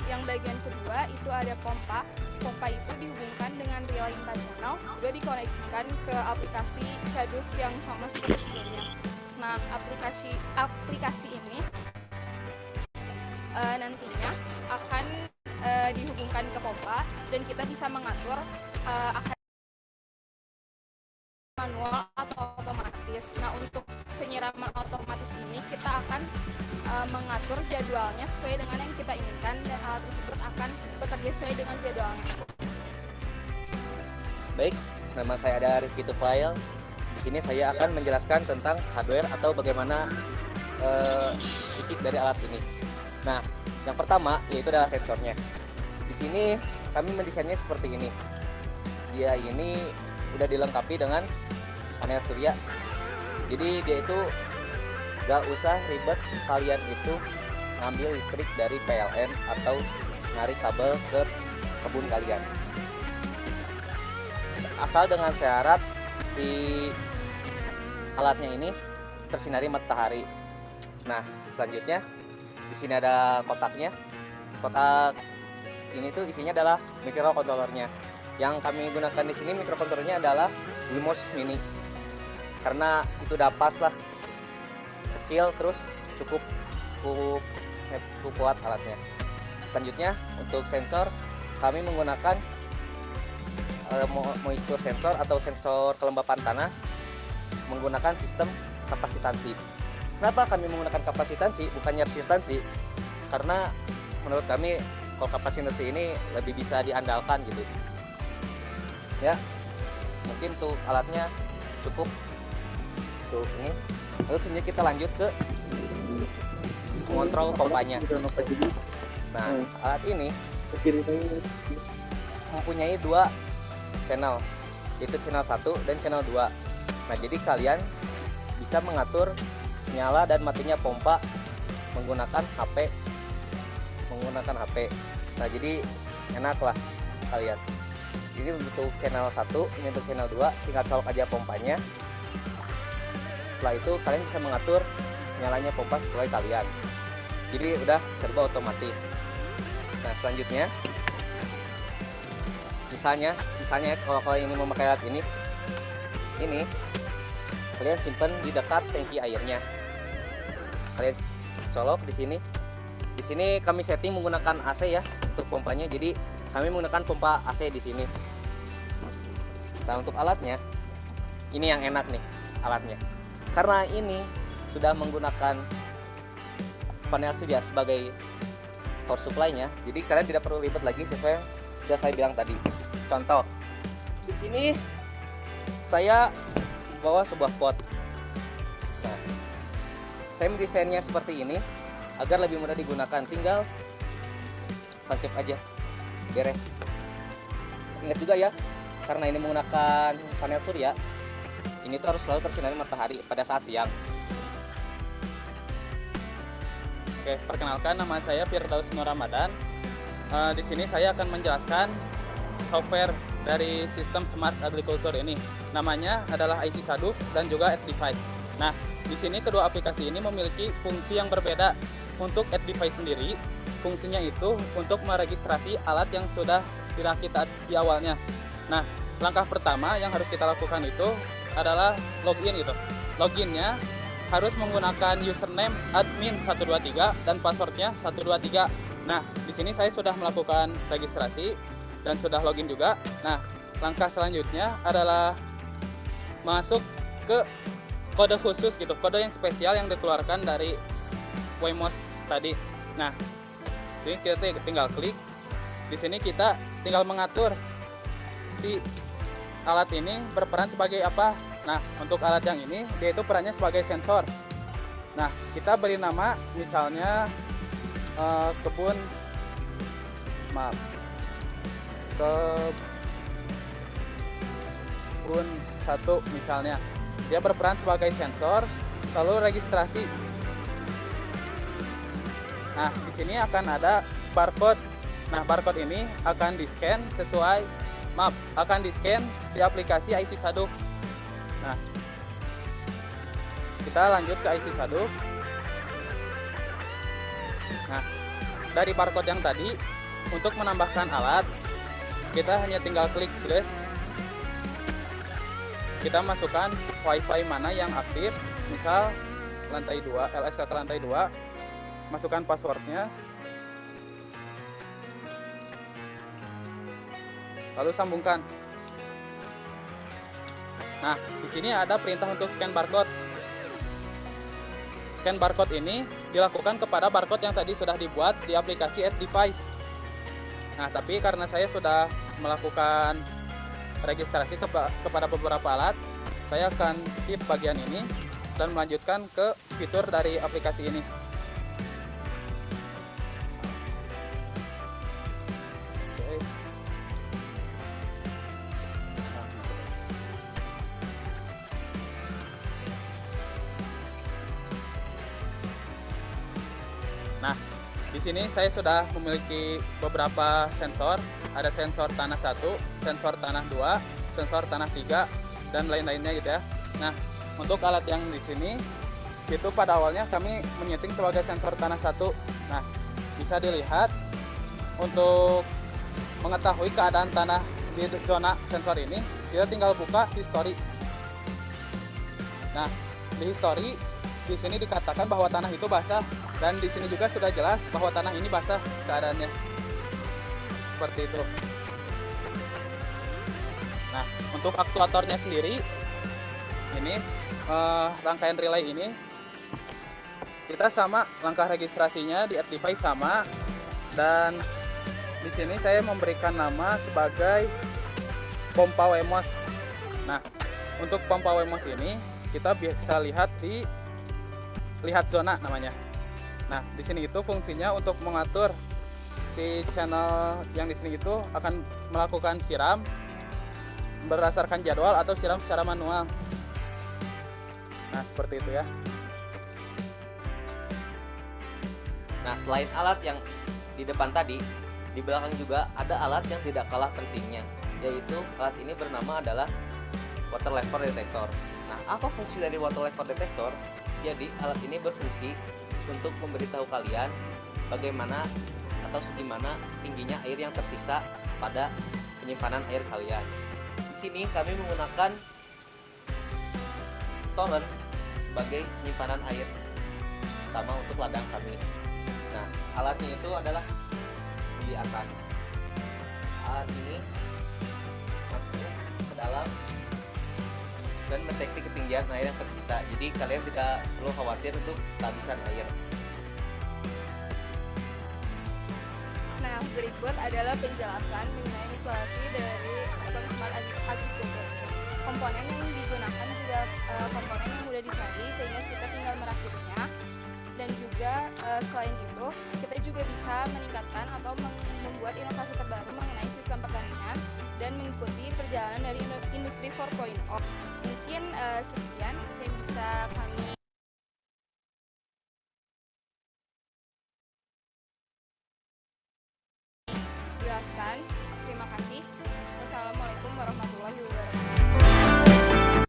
Yang bagian kedua itu ada pompa. Pompa itu dihubungkan dengan relay 4 channel, juga dikoneksikan ke aplikasi Shadoof yang sama seperti sebelumnya. Nah, aplikasi ini nantinya akan dihubungkan ke pompa dan kita bisa mengatur akan manual atau otomatis. Nah, untuk penyiraman otomatis ini kita akan mengatur jadwalnya sesuai dengan yang kita inginkan dan alat tersebut akan bekerja sesuai dengan jadwalnya. Baik, nama saya ada Rifki Tufail. Di sini saya akan menjelaskan tentang hardware atau bagaimana fisik dari alat ini. Nah, yang pertama yaitu adalah sensornya. Di sini kami mendesainnya seperti ini. Dia ini udah dilengkapi dengan panel surya. Jadi dia itu gak usah ribet kalian itu ngambil listrik dari PLN atau narik kabel ke kebun kalian. Asal dengan syarat si alatnya ini tersinari matahari. Nah, selanjutnya di sini ada kotaknya. Kotak ini tuh isinya adalah microcontrollernya. Yang kami gunakan di sini microcontrollernya adalah Wemos Mini. Karena itu udah pas lah, kecil terus cukup kuat alatnya. Selanjutnya untuk sensor kami menggunakan moisture sensor atau sensor kelembapan tanah menggunakan sistem kapasitansi. Kenapa kami menggunakan kapasitansi bukannya resistansi? Karena menurut kami kalau kapasitansi ini lebih bisa diandalkan gitu. Ya, mungkin tuh alatnya cukup tuh ini. Lalu selanjutnya kita lanjut ke mengontrol pompanya. Nah, alat ini mempunyai dua channel, yaitu channel 1 dan channel 2. Nah, jadi kalian bisa mengatur nyala dan matinya pompa menggunakan HP. Nah, jadi enak lah kalian. Jadi untuk channel 1, ini untuk channel 2, tinggal colok aja pompanya. Setelah itu kalian bisa mengatur nyalanya pompa sesuai kalian. Jadi udah serba otomatis. Nah, selanjutnya misalnya kalau kalian ini memakai alat ini kalian simpan di dekat tangki airnya. Kalian colok di sini. Di sini kami setting menggunakan AC ya untuk pompanya. Jadi kami menggunakan pompa AC di sini. Nah, untuk alatnya ini yang enak nih alatnya. Karena ini sudah menggunakan panel surya sebagai power supply-nya. Jadi kalian tidak perlu ribet lagi sesuai yang sudah saya bilang tadi. Contoh, di sini saya bawa sebuah pot. Nah, saya mendesainnya seperti ini agar lebih mudah digunakan. Tinggal tancap aja, beres. Ingat juga ya, karena ini menggunakan panel surya, ini tuh harus selalu tersinari matahari pada saat siang. Oke, perkenalkan nama saya Firdaus Nur Ramadan. Di sini saya akan menjelaskan software dari sistem Smart Agriculture ini. Namanya adalah IC Shadoof dan juga Edge Device. Nah, di sini kedua aplikasi ini memiliki fungsi yang berbeda. Untuk Add Device sendiri, fungsinya itu untuk meregistrasi alat yang sudah dirakit di awalnya. Nah, langkah pertama yang harus kita lakukan itu adalah login gitu. Loginnya harus menggunakan username admin 123 dan passwordnya 123. Nah, di sini saya sudah melakukan registrasi dan sudah login juga. Nah, langkah selanjutnya adalah masuk ke kode khusus gitu, kode yang spesial yang dikeluarkan dari Wemos tadi. Nah, sini kita tinggal klik. Di sini kita tinggal mengatur si alat ini berperan sebagai apa. Nah, untuk alat yang ini dia itu perannya sebagai sensor. Nah, kita beri nama misalnya kebun satu misalnya. Dia berperan sebagai sensor, lalu registrasi. Nah, di sini akan ada barcode. Nah, barcode ini akan di-scan akan di-scan di aplikasi IC Saduk. Nah, kita lanjut ke IC Saduk. Nah, dari barcode yang tadi, untuk menambahkan alat, kita hanya tinggal klik plus. Kita masukkan WiFi mana yang aktif, misal lantai 2, LSK ke lantai 2. Masukkan passwordnya, lalu sambungkan. Nah, di sini ada perintah untuk scan barcode. Scan barcode ini dilakukan kepada barcode yang tadi sudah dibuat di aplikasi Add Device. Nah, tapi karena saya sudah melakukan registrasi kepada beberapa alat, saya akan skip bagian ini dan melanjutkan ke fitur dari aplikasi ini. Nah, di sini saya sudah memiliki beberapa sensor. Ada sensor tanah 1, sensor tanah 2, sensor tanah 3, dan lain-lainnya gitu ya. Nah, untuk alat yang di sini itu pada awalnya kami menyeting sebagai sensor tanah 1. Nah, bisa dilihat untuk mengetahui keadaan tanah di zona sensor ini, kita tinggal buka history. Nah, di history di sini dikatakan bahwa tanah itu basah, dan di sini juga sudah jelas bahwa tanah ini basah keadaannya. Seperti itu. Nah, untuk aktuatornya sendiri, ini rangkaian relay ini kita sama, langkah registrasinya di Add Device sama, dan di sini saya memberikan nama sebagai pompa Wemos. Nah, untuk pompa Wemos ini kita bisa lihat di lihat zona namanya. Nah, di sini itu fungsinya untuk mengatur si channel yang di sini itu akan melakukan siram berdasarkan jadwal atau siram secara manual. Nah, seperti itu ya. Nah, selain alat yang di depan tadi, di belakang juga ada alat yang tidak kalah pentingnya, yaitu alat ini bernama adalah water level detector. Nah, apa fungsi dari water level detector? Jadi, alat ini berfungsi untuk memberitahu kalian bagaimana atau segimana tingginya air yang tersisa pada penyimpanan air kalian. Di sini kami menggunakan torrent sebagai penyimpanan air utama untuk ladang kami. Nah, alatnya itu adalah di atas. Alat ini masuk ke dalam dan mendeteksi ketinggian air yang tersisa. Jadi kalian tidak perlu khawatir untuk kehabisan air. Nah, berikut adalah penjelasan mengenai instalasi dari sistem Smart Agriculture. Komponen yang digunakan juga komponen yang mudah dicari, sehingga kita tinggal merakitnya. Dan juga selain itu, kita juga bisa meningkatkan atau membuat inovasi terbaru mengenai sistem pertanian dan mengikuti perjalanan dari industri 4.0. Mungkin sekian yang bisa kami jelaskan. Terima kasih. Wassalamualaikum warahmatullahi wabarakatuh.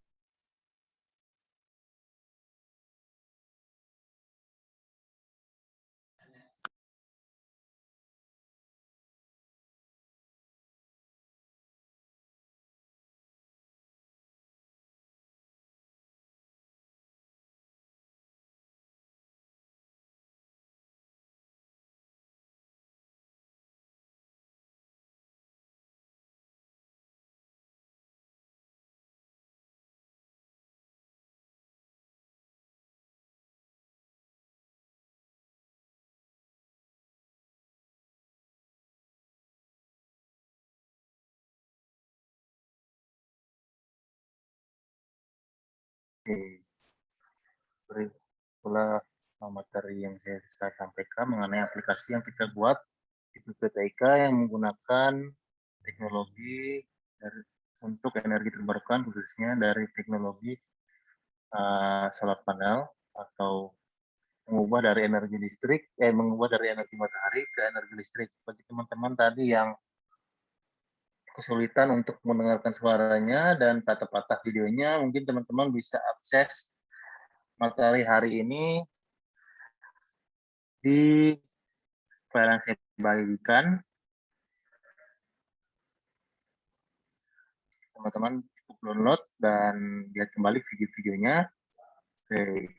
Oke, beri pula materi yang saya sampaikan mengenai aplikasi yang kita buat di PPTIK yang menggunakan teknologi untuk energi terbarukan, khususnya dari teknologi solar panel atau mengubah dari energi matahari ke energi listrik. Bagi teman-teman tadi yang kesulitan untuk mendengarkan suaranya dan patah-patah videonya, mungkin teman-teman bisa akses materi hari ini di file yang saya bagikan. Teman-teman cukup download dan lihat kembali video-videonya. Oke,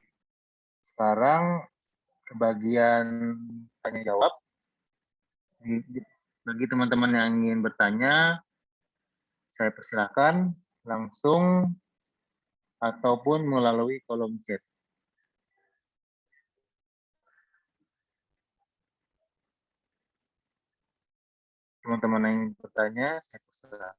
sekarang ke bagian tanya jawab. Bagi teman-teman yang ingin bertanya, saya persilakan langsung ataupun melalui kolom chat. Teman-teman yang ingin bertanya, saya persilakan.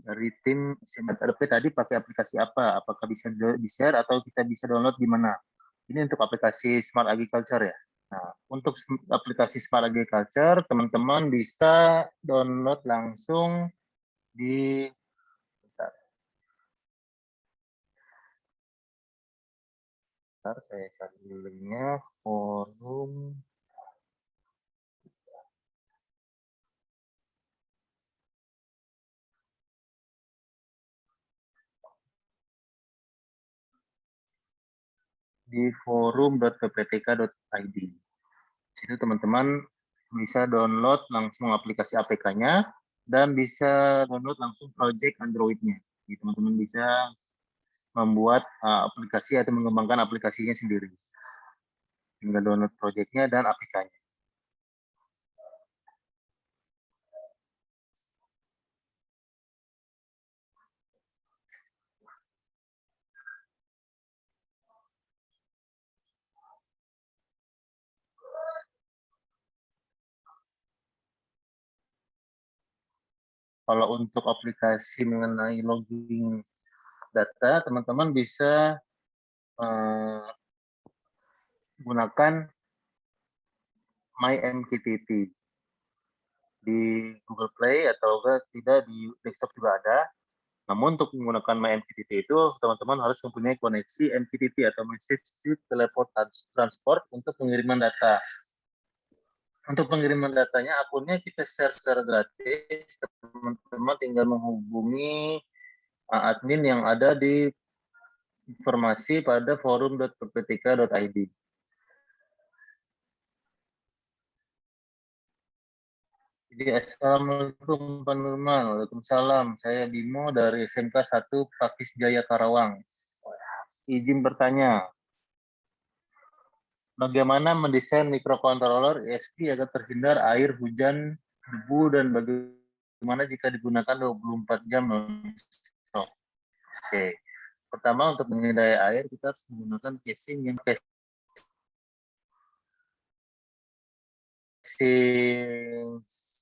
Dari tim Smart RP tadi pakai aplikasi apa? Apakah bisa di-share atau kita bisa download di mana? Ini untuk aplikasi Smart Agriculture ya. Nah, untuk aplikasi Smart Agriculture, teman-teman bisa download langsung di bentar saya cari linknya, forum. Di forum.pptk.id. Situ teman-teman bisa download langsung aplikasi APK-nya dan bisa download langsung project Android-nya. Jadi teman-teman bisa membuat aplikasi atau mengembangkan aplikasinya sendiri. Tinggal download project-nya dan APK-nya. Kalau untuk aplikasi mengenai logging data, teman-teman bisa gunakan MyMQTT di Google Play atau tidak di desktop juga ada. Namun untuk menggunakan MyMQTT itu teman-teman harus mempunyai koneksi MQTT atau Message to Teleport Transport untuk pengiriman data. Untuk pengiriman datanya akunnya kita share secara gratis. Teman-teman tinggal menghubungi admin yang ada di informasi pada forum.pptk.id. Jadi assalamualaikum Pak Nurman, waalaikumsalam. Saya Bimo dari SMK 1 Pakis Jaya Karawang. Izin bertanya, bagaimana mendesain mikrokontroler ESP agar terhindar air, hujan, debu, dan bagaimana jika digunakan 24 jam non-stop? Oke, pertama untuk menghindari air kita harus menggunakan casing yang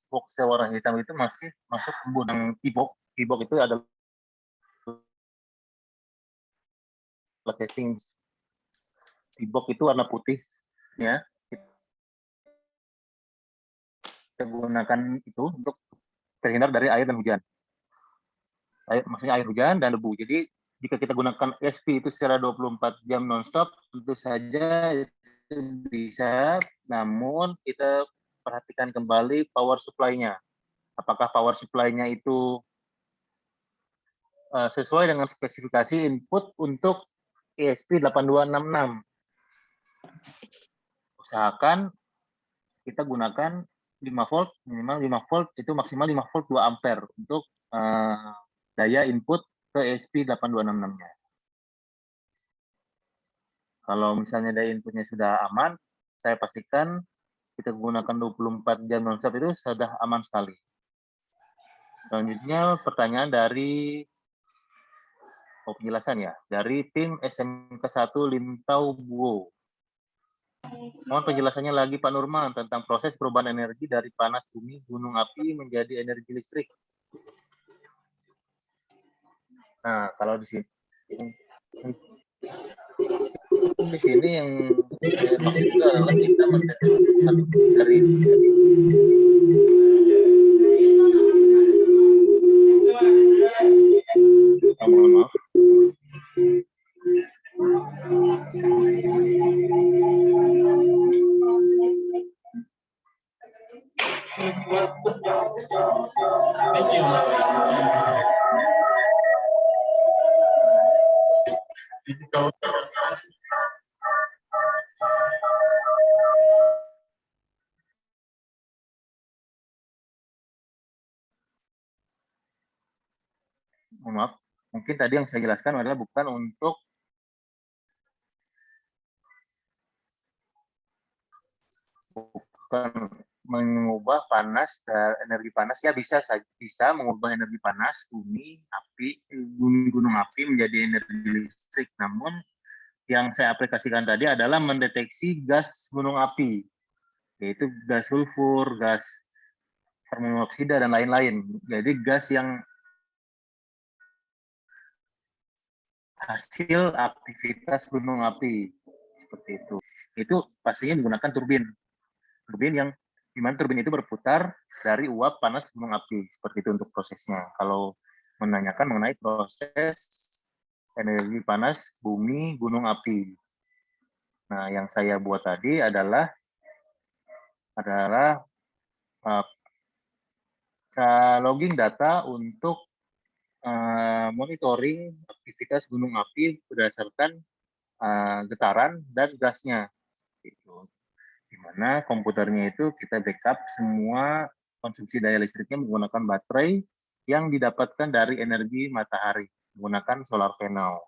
box warna hitam itu masih masuk penggunaan T-box. T-box itu adalah casing. T-box itu warna putih, ya. Kita gunakan itu untuk terhindar dari air dan hujan. Maksudnya air hujan dan debu. Jadi jika kita gunakan ESP itu secara 24 jam non-stop, tentu saja itu bisa, namun kita perhatikan kembali power supply-nya. Apakah power supply-nya itu sesuai dengan spesifikasi input untuk ESP8266. Usahakan kita gunakan 5 volt, minimal 5 volt, itu maksimal 5 volt 2 ampere untuk daya input ke ESP8266-nya. Kalau misalnya daya inputnya sudah aman, saya pastikan kita gunakan 24 jam non-stop itu sudah aman sekali. Selanjutnya pertanyaan dari penjelasan ya, dari tim SMK 1 Lintau Buo. Mohon penjelasannya lagi Pak Nurman tentang proses perubahan energi dari panas bumi, gunung api menjadi energi listrik. Nah, kalau di sini yang maksud itu adalah kita mendeteksi dari mohon maaf. Mohon maaf, mungkin tadi yang saya jelaskan adalah bukan untuk mengubah panas, energi panas ya bisa mengubah energi panas bumi, api, gunung api menjadi energi listrik. Namun yang saya aplikasikan tadi adalah mendeteksi gas gunung api, yaitu gas sulfur, gas karbon monoksida dan lain-lain. Jadi gas yang hasil aktivitas gunung api seperti itu. Itu pastinya menggunakan turbin yang dimana turbin itu berputar dari uap panas gunung api, seperti itu untuk prosesnya. Kalau menanyakan mengenai proses energi panas bumi gunung api, nah yang saya buat tadi adalah logging data untuk monitoring aktivitas gunung api berdasarkan getaran dan gasnya. Gitu. Di mana komputernya itu kita backup semua konsumsi daya listriknya menggunakan baterai yang didapatkan dari energi matahari menggunakan solar panel.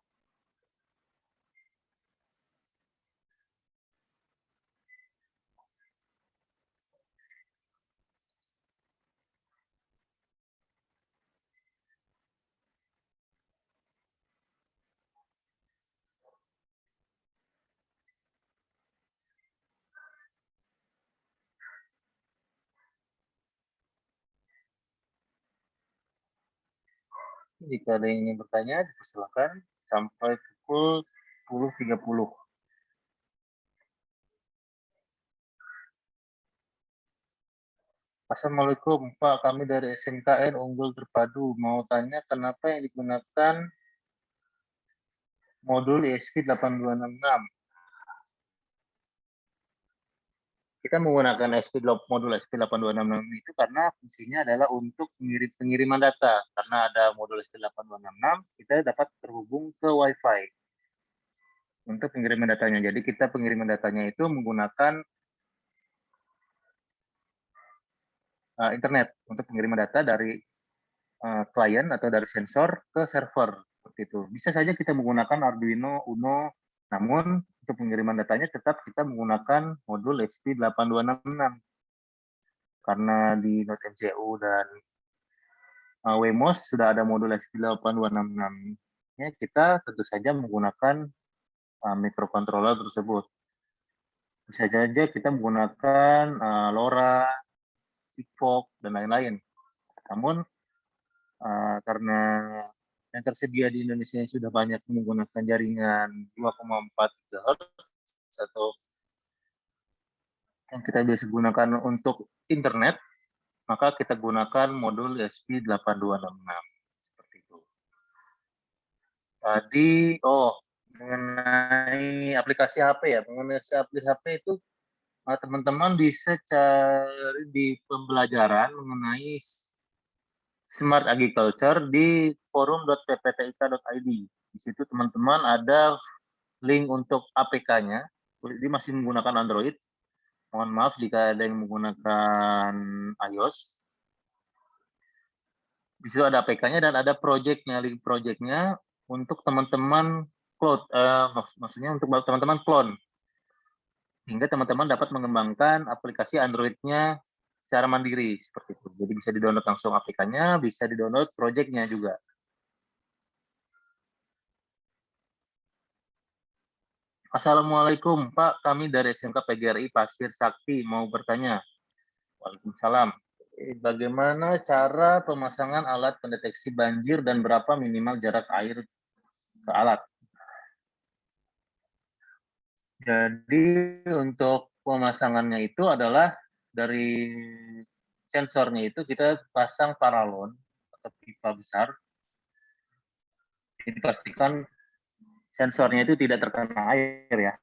Jika ada yang ingin bertanya, dipersilakan sampai pukul 10.30. Assalamualaikum Pak, kami dari SMKN Unggul Terpadu. Mau tanya kenapa yang digunakan modul ESP8266? Kita menggunakan modul ESP8266 itu karena fungsinya adalah untuk pengiriman data. Karena ada modul ESP8266, kita dapat terhubung ke Wi-Fi untuk pengiriman datanya. Jadi kita pengiriman datanya itu menggunakan internet untuk pengiriman data dari klien atau dari sensor ke server seperti itu. Bisa saja kita menggunakan Arduino Uno, namun untuk pengiriman datanya tetap kita menggunakan modul ESP8266 karena di NodeMCU dan Wemos sudah ada modul ESP8266. Ya, kita tentu saja menggunakan microcontroller tersebut. Bisa saja kita menggunakan LoRa, Sigfox, dan lain-lain. Namun karena yang tersedia di Indonesia yang sudah banyak menggunakan jaringan 2,4 GHz atau yang kita biasa gunakan untuk internet, maka kita gunakan modul ESP8266 seperti itu. Tadi mengenai aplikasi HP ya. Mengenai aplikasi HP itu teman-teman bisa cari di pembelajaran mengenai Smart Agriculture di forum.pptik.id. Di situ teman-teman ada link untuk APK-nya. Ini masih menggunakan Android. Mohon maaf jika ada yang menggunakan iOS. Di situ ada APK-nya dan ada project-nya, link project-nya untuk teman-teman cloud, maksudnya untuk teman-teman clone. Hingga teman-teman dapat mengembangkan aplikasi Android-nya secara mandiri seperti itu. Jadi bisa di-download langsung APK-nya, bisa di-download project-nya juga. Assalamualaikum Pak, kami dari SMK PGRI Pasir Sakti mau bertanya. Waalaikumsalam. Bagaimana cara pemasangan alat pendeteksi banjir dan berapa minimal jarak air ke alat? Jadi untuk pemasangannya itu adalah dari sensornya itu kita pasang paralon atau pipa besar. Jadi pastikan sensornya itu tidak terkena air ya.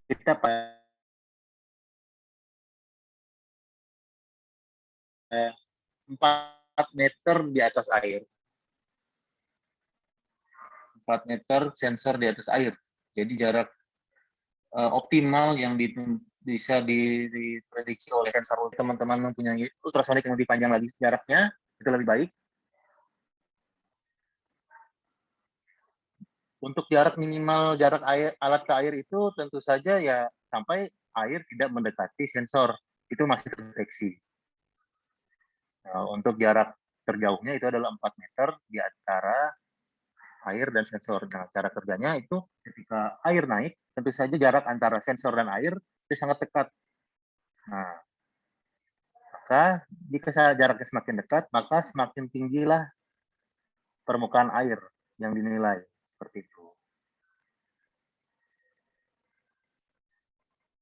Kita 4 meter di atas air. 4 meter sensor di atas air. Jadi jarak optimal yang bisa diprediksi oleh sensor. Teman-teman mempunyai ultrasonik yang lebih panjang lagi jaraknya, itu lebih baik. Untuk jarak minimal jarak air, alat ke air itu tentu saja ya sampai air tidak mendekati sensor. Itu masih terdeteksi. Nah, untuk jarak terjauhnya itu adalah 4 meter di antara air dan sensor. Nah, cara kerjanya itu ketika air naik, tentu saja jarak antara sensor dan air itu sangat dekat. Nah, maka jika jaraknya semakin dekat, maka semakin tinggilah permukaan air yang dinilai. Seperti itu.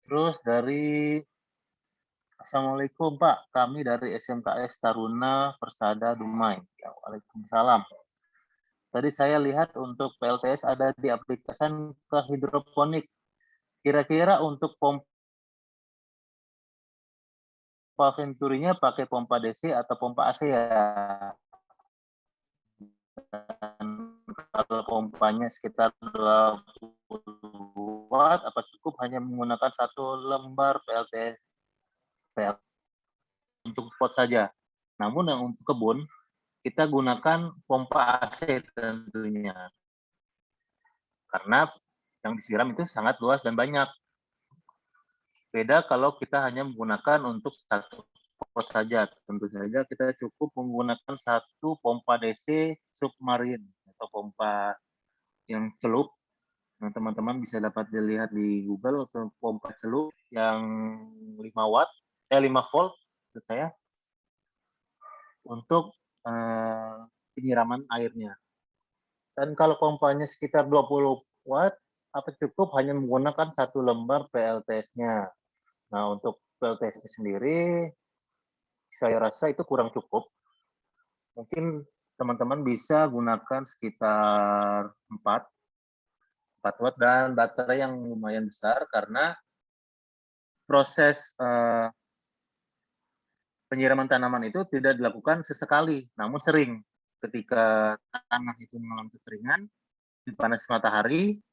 Terus dari Assalamualaikum Pak, kami dari SMKS Taruna Persada Dumai. Ya, Waalaikumsalam. Tadi saya lihat untuk PLTS ada di aplikasi ke hidroponik. Kira-kira untuk pompa Venturinya pakai pompa DC atau pompa AC ya? Dan kalau pompanya sekitar 20 watt, apa cukup hanya menggunakan 1 lembar PLTS untuk pot saja? Namun yang untuk kebun, kita gunakan pompa AC tentunya. Karena yang disiram itu sangat luas dan banyak. Beda kalau kita hanya menggunakan untuk 1 pot saja. Tentu saja kita cukup menggunakan 1 pompa DC submarin atau pompa yang celup. Nah, teman-teman bisa dapat dilihat di Google atau pompa celup yang 5 volt maksud saya untuk penyiraman airnya. Dan kalau pompanya sekitar 20 watt, apa cukup hanya menggunakan 1 lembar PLTS-nya. Nah, untuk PLTS-nya sendiri, saya rasa itu kurang cukup. Mungkin teman-teman bisa gunakan sekitar 4 watt dan baterai yang lumayan besar karena proses penyiraman tanaman itu tidak dilakukan sesekali, namun sering. Ketika tanah itu mengalami kekeringan, dipanas matahari,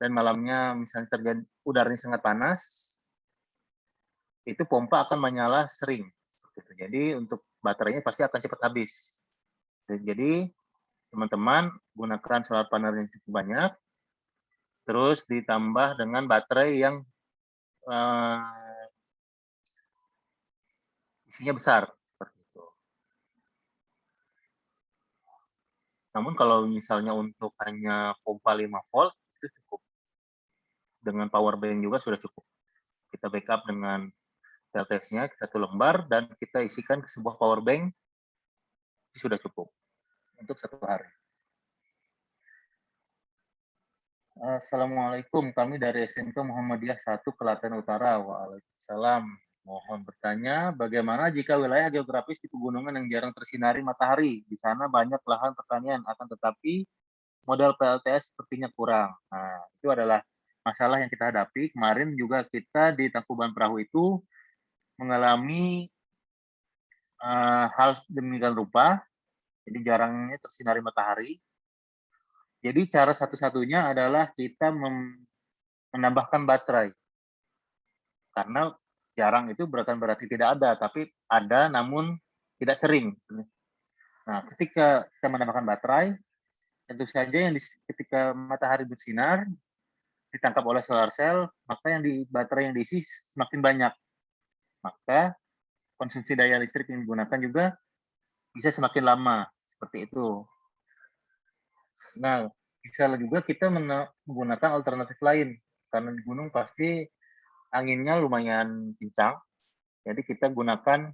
dan malamnya misalnya terjadi udaranya sangat panas, itu pompa akan menyala sering. Jadi untuk baterainya pasti akan cepat habis. Jadi teman-teman gunakan solar panel yang cukup banyak, terus ditambah dengan baterai yang isinya besar seperti itu. Namun kalau misalnya untuk hanya pompa 5 volt itu cukup. Dengan power bank juga sudah cukup. Kita backup dengan PLTS-nya 1 lembar dan kita isikan ke sebuah power bank itu sudah cukup untuk 1 hari. Assalamualaikum, kami dari SMK Muhammadiyah 1 Klaten Utara. Waalaikumsalam. Mohon bertanya, bagaimana jika wilayah geografis di pegunungan yang jarang tersinari matahari? Di sana banyak lahan pertanian, akan tetapi modal PLTS sepertinya kurang. Nah, itu adalah masalah yang kita hadapi. Kemarin juga kita di Tangkuban Perahu itu mengalami hal demikian rupa, jadi jarangnya tersinari matahari. Jadi cara satu-satunya adalah kita menambahkan baterai. Karena jarang itu bukan berarti tidak ada, tapi ada namun tidak sering. Nah, ketika kita menambahkan baterai, tentu saja ketika matahari bersinar ditangkap oleh solar cell, maka yang di baterai yang diisi semakin banyak. Maka konsumsi daya listrik yang digunakan juga bisa semakin lama, seperti itu. Nah, bisa juga kita menggunakan alternatif lain, karena di gunung pasti anginnya lumayan kencang, jadi kita gunakan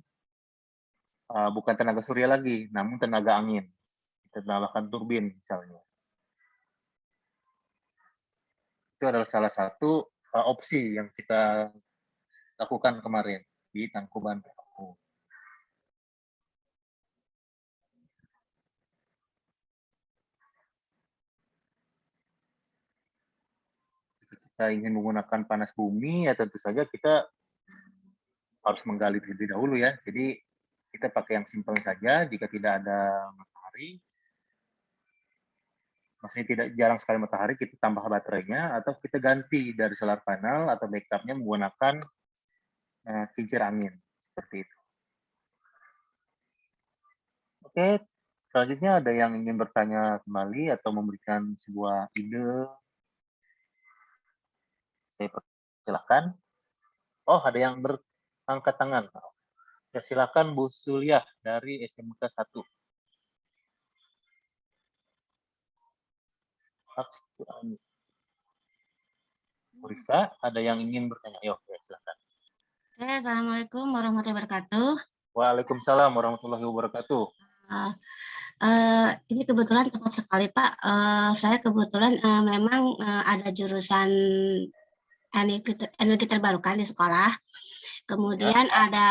bukan tenaga surya lagi, namun tenaga angin. Kita tambahkan turbin misalnya. Itu adalah salah satu opsi yang kita lakukan kemarin di Tangkuban Perahu. Jika kita ingin menggunakan panas bumi, ya tentu saja kita harus menggali terlebih dahulu ya. Jadi kita pakai yang simpel saja. Jika tidak ada matahari, maksudnya tidak jarang sekali matahari, kita tambah baterainya atau kita ganti dari solar panel atau backupnya menggunakan kincir angin seperti itu. Oke, selanjutnya ada yang ingin bertanya kembali atau memberikan sebuah ide? Saya persilahkan. Oh, ada yang berangkat tangan. Ya, silakan Bu Suliah dari SMK 1. Bu Rika, ada yang ingin bertanya? Ayo, ya, silakan. Assalamualaikum warahmatullahi wabarakatuh. Waalaikumsalam warahmatullahi wabarakatuh. Ini kebetulan tepat sekali Pak. Saya kebetulan memang ada jurusan energi terbarukan di sekolah. Kemudian ada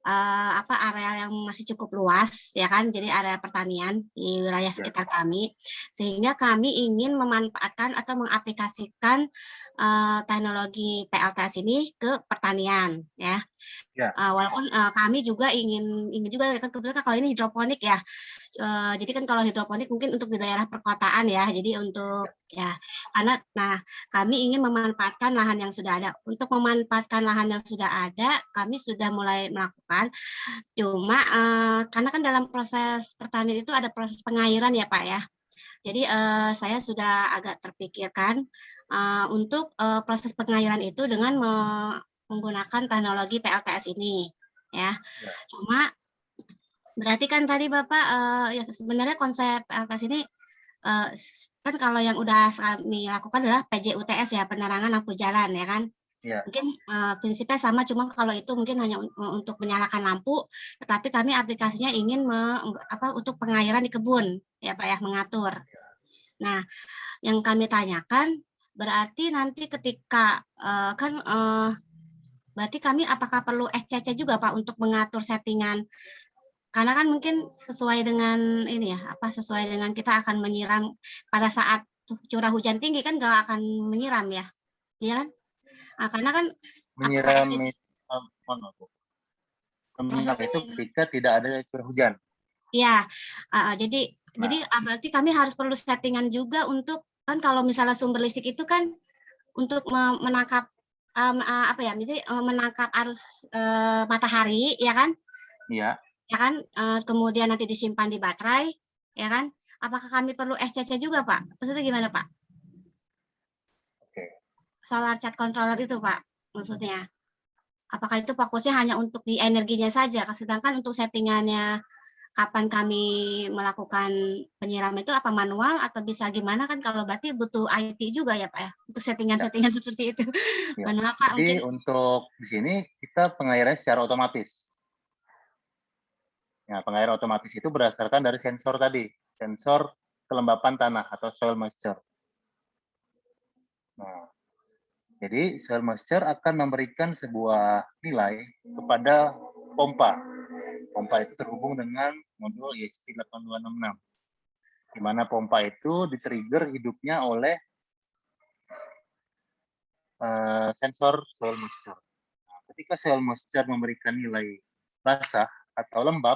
area yang masih cukup luas ya kan, jadi area pertanian di wilayah sekitar kami, sehingga kami ingin memanfaatkan atau mengaplikasikan teknologi PLTS ini ke pertanian ya. Walaupun kami juga ingin juga kan kebetulan kalau ini hidroponik ya. Jadi kan kalau hidroponik mungkin untuk di daerah perkotaan ya. Jadi untuk ya karena kami ingin memanfaatkan lahan yang sudah ada. Untuk memanfaatkan lahan yang sudah ada, kami sudah mulai melakukan. Cuma karena kan dalam proses pertanian itu ada proses pengairan ya Pak ya. Jadi saya sudah agak terpikirkan untuk proses pengairan itu dengan menggunakan teknologi PLTS ini ya. Cuma berarti kan tadi Bapak ya sebenarnya konsep PLTS ini kan kalau yang udah kami lakukan adalah PJUTS ya, penerangan lampu jalan ya kan. Mungkin prinsipnya sama, cuma kalau itu mungkin hanya untuk menyalakan lampu, tetapi kami aplikasinya ingin untuk pengairan di kebun ya Pak ya, mengatur. Nah, yang kami tanyakan berarti nanti ketika berarti kami apakah perlu SCC juga Pak untuk mengatur settingan? Karena kan mungkin sesuai dengan ini ya, sesuai dengan kita akan menyiram pada saat curah hujan tinggi kan nggak akan menyiram ya, iya kan? Karena kan menyiram itu ketika tidak ada curah hujan. Iya, jadi berarti kami harus perlu settingan juga untuk kan kalau misalnya sumber listrik itu kan untuk menangkap jadi menangkap arus matahari ya kan? Iya. Ya kan, kemudian nanti disimpan di baterai, ya kan? Apakah kami perlu SCC juga, Pak? Maksudnya gimana, Pak? Oke. Solar charge controller itu, Pak, maksudnya. Apakah itu fokusnya hanya untuk di energinya saja, sedangkan untuk settingannya kapan kami melakukan penyiraman itu apa manual atau bisa gimana kan kalau berarti butuh IT juga ya Pak ya untuk settingan-settingan seperti itu. Ya. Manual Pak Jadi mungkin. Untuk di sini kita pengairan secara otomatis. Nah, pengairan otomatis itu berdasarkan dari sensor tadi, sensor kelembapan tanah atau soil moisture. Nah, Jadi soil moisture akan memberikan sebuah nilai kepada pompa. Pompa itu terhubung dengan modul ESP8266, di mana pompa itu di-trigger hidupnya oleh sensor soil moisture. Nah, ketika soil moisture memberikan nilai basah atau lembab,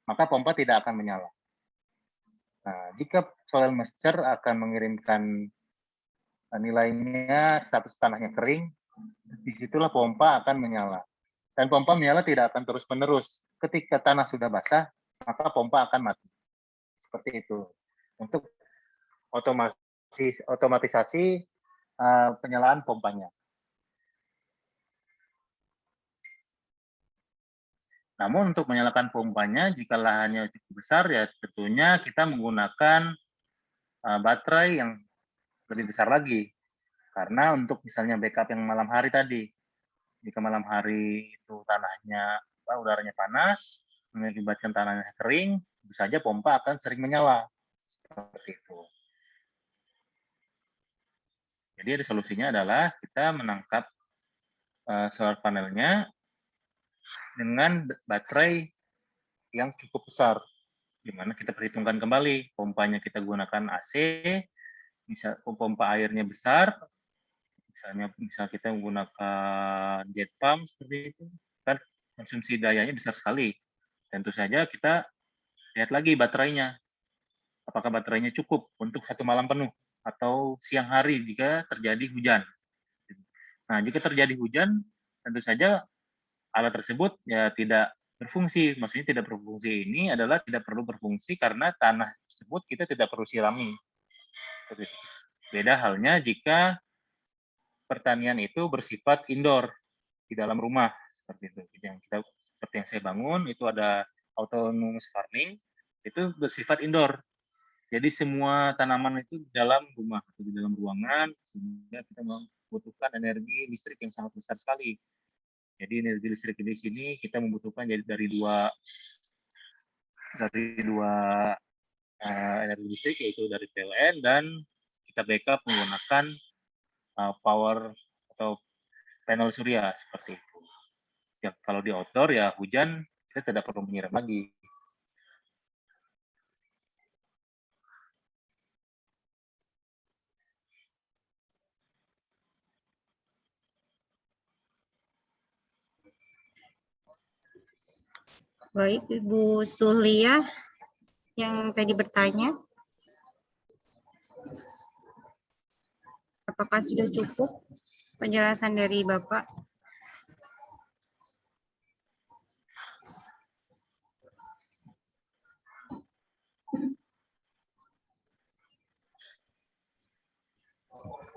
maka pompa tidak akan menyala. Nah, jika soil moisture akan mengirimkan nilainya status tanahnya kering, disitulah pompa akan menyala. Dan pompa menyala tidak akan terus-menerus. Ketika tanah sudah basah, maka pompa akan mati. Seperti itu. Untuk otomatisasi penyalaan pompanya. Namun untuk menyalakan pompanya, jika lahannya cukup besar, ya tentunya kita menggunakan baterai yang lebih besar lagi. Karena untuk misalnya backup yang malam hari tadi, jika malam hari itu tanahnya, udaranya panas, mengakibatkan tanahnya kering, tentu saja pompa akan sering menyala. Seperti itu. Jadi solusinya adalah kita menangkap solar panelnya dengan baterai yang cukup besar, di mana kita perhitungkan kembali pompanya kita gunakan AC, misal pompa airnya besar, misal kita menggunakan jet pump seperti itu, kan konsumsi dayanya besar sekali. Tentu saja kita lihat lagi baterainya, apakah baterainya cukup untuk 1 malam penuh atau siang hari jika terjadi hujan. Nah, jika terjadi hujan, tentu saja alat tersebut ya tidak berfungsi. Maksudnya tidak berfungsi ini adalah tidak perlu berfungsi karena tanah tersebut kita tidak perlu sirami. Beda halnya jika pertanian itu bersifat indoor, di dalam rumah, seperti itu. Seperti yang saya bangun, itu ada autonomous farming, itu bersifat indoor. Jadi semua tanaman itu di dalam rumah, atau di dalam ruangan, sehingga kita membutuhkan energi listrik yang sangat besar sekali. Jadi energi listrik di sini kita membutuhkan dari dua energi listrik, yaitu dari PLN, dan kita backup menggunakan power atau panel surya seperti itu. Ya, kalau di outdoor ya hujan kita tidak perlu menyiram lagi. Baik, Ibu Suhlia yang tadi bertanya. Apakah sudah cukup penjelasan dari Bapak?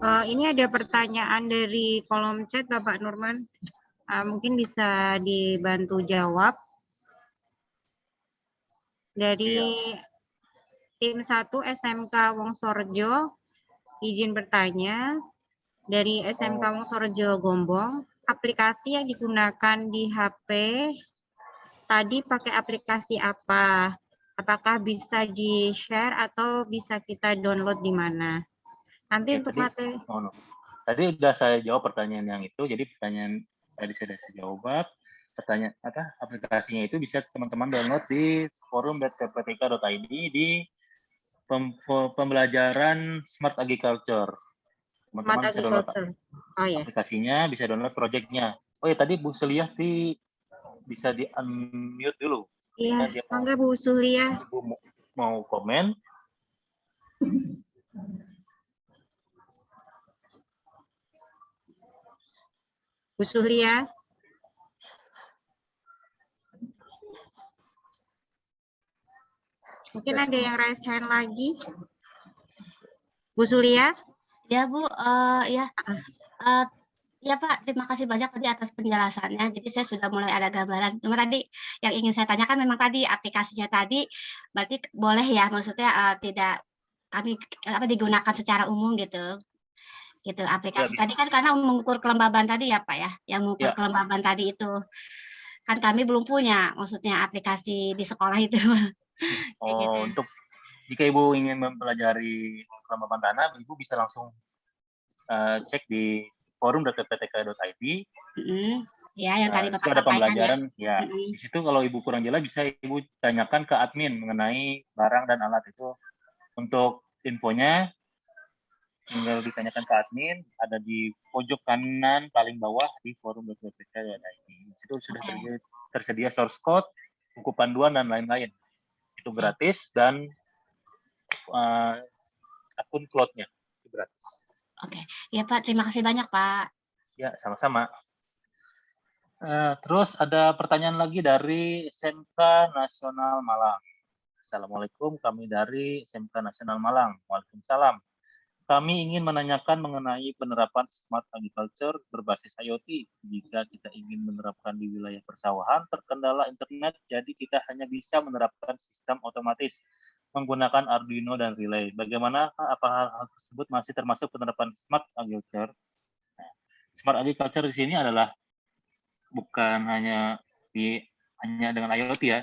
Ini ada pertanyaan dari kolom chat Bapak Nurman. Mungkin bisa dibantu jawab. Dari tim 1 SMK Wongsorejo, izin bertanya, dari SMK Wongsorejo Gombong, aplikasi yang digunakan di HP tadi pakai aplikasi apa? Apakah bisa di-share atau bisa kita download di mana? Nanti untuk materi. Tadi sudah saya jawab pertanyaan yang itu, jadi pertanyaan tadi sudah saya jawab. Pertanyaan aplikasinya itu bisa teman-teman download di forum.pptk.id di pembelajaran Smart Agriculture. Teman-teman bisa download aplikasinya, bisa download projectnya. Oh ya, tadi Bu Suhlia bisa di unmute dulu. Iya, mangga Bu Suhlia. Bu mau komen. Bu Suhlia. Mungkin ada yang raise hand lagi. Bu Suhlia? Ya Bu, ya Pak, terima kasih banyak tadi atas penjelasannya. Jadi saya sudah mulai ada gambaran. Cuma tadi yang ingin saya tanyakan memang tadi aplikasinya tadi berarti boleh ya, maksudnya tidak kami digunakan secara umum gitu. Gitu aplikasi tadi kan karena mengukur kelembaban tadi ya Pak ya, yang mengukur kelembaban tadi itu kan kami belum punya, maksudnya aplikasi di sekolah itu. Gitu. Untuk jika Ibu ingin mempelajari kelembaban tanah, Ibu bisa langsung cek di forum.pptk.id. Ya, yang tadi Di Bapak situ ada sampaikan ya. pembelajaran. Ya, di situ kalau Ibu kurang jelas bisa Ibu tanyakan ke admin mengenai barang dan alat itu. Untuk infonya tinggal ditanyakan ke admin, ada di pojok kanan paling bawah di forum.pptk.id. Di situ sudah tersedia source code, buku panduan dan lain-lain. Itu gratis dan akun cloud-nya itu gratis. Oke, ya Pak, terima kasih banyak Pak. Ya, sama-sama. Terus ada pertanyaan lagi dari SMK Nasional Malang. Assalamualaikum, kami dari SMK Nasional Malang. Waalaikumsalam. Kami ingin menanyakan mengenai penerapan smart agriculture berbasis IoT. Jika kita ingin menerapkan di wilayah persawahan, terkendala internet, jadi kita hanya bisa menerapkan sistem otomatis menggunakan Arduino dan relay. Bagaimana apa hal tersebut masih termasuk penerapan smart agriculture? Smart agriculture di sini adalah bukan hanya dengan IoT ya.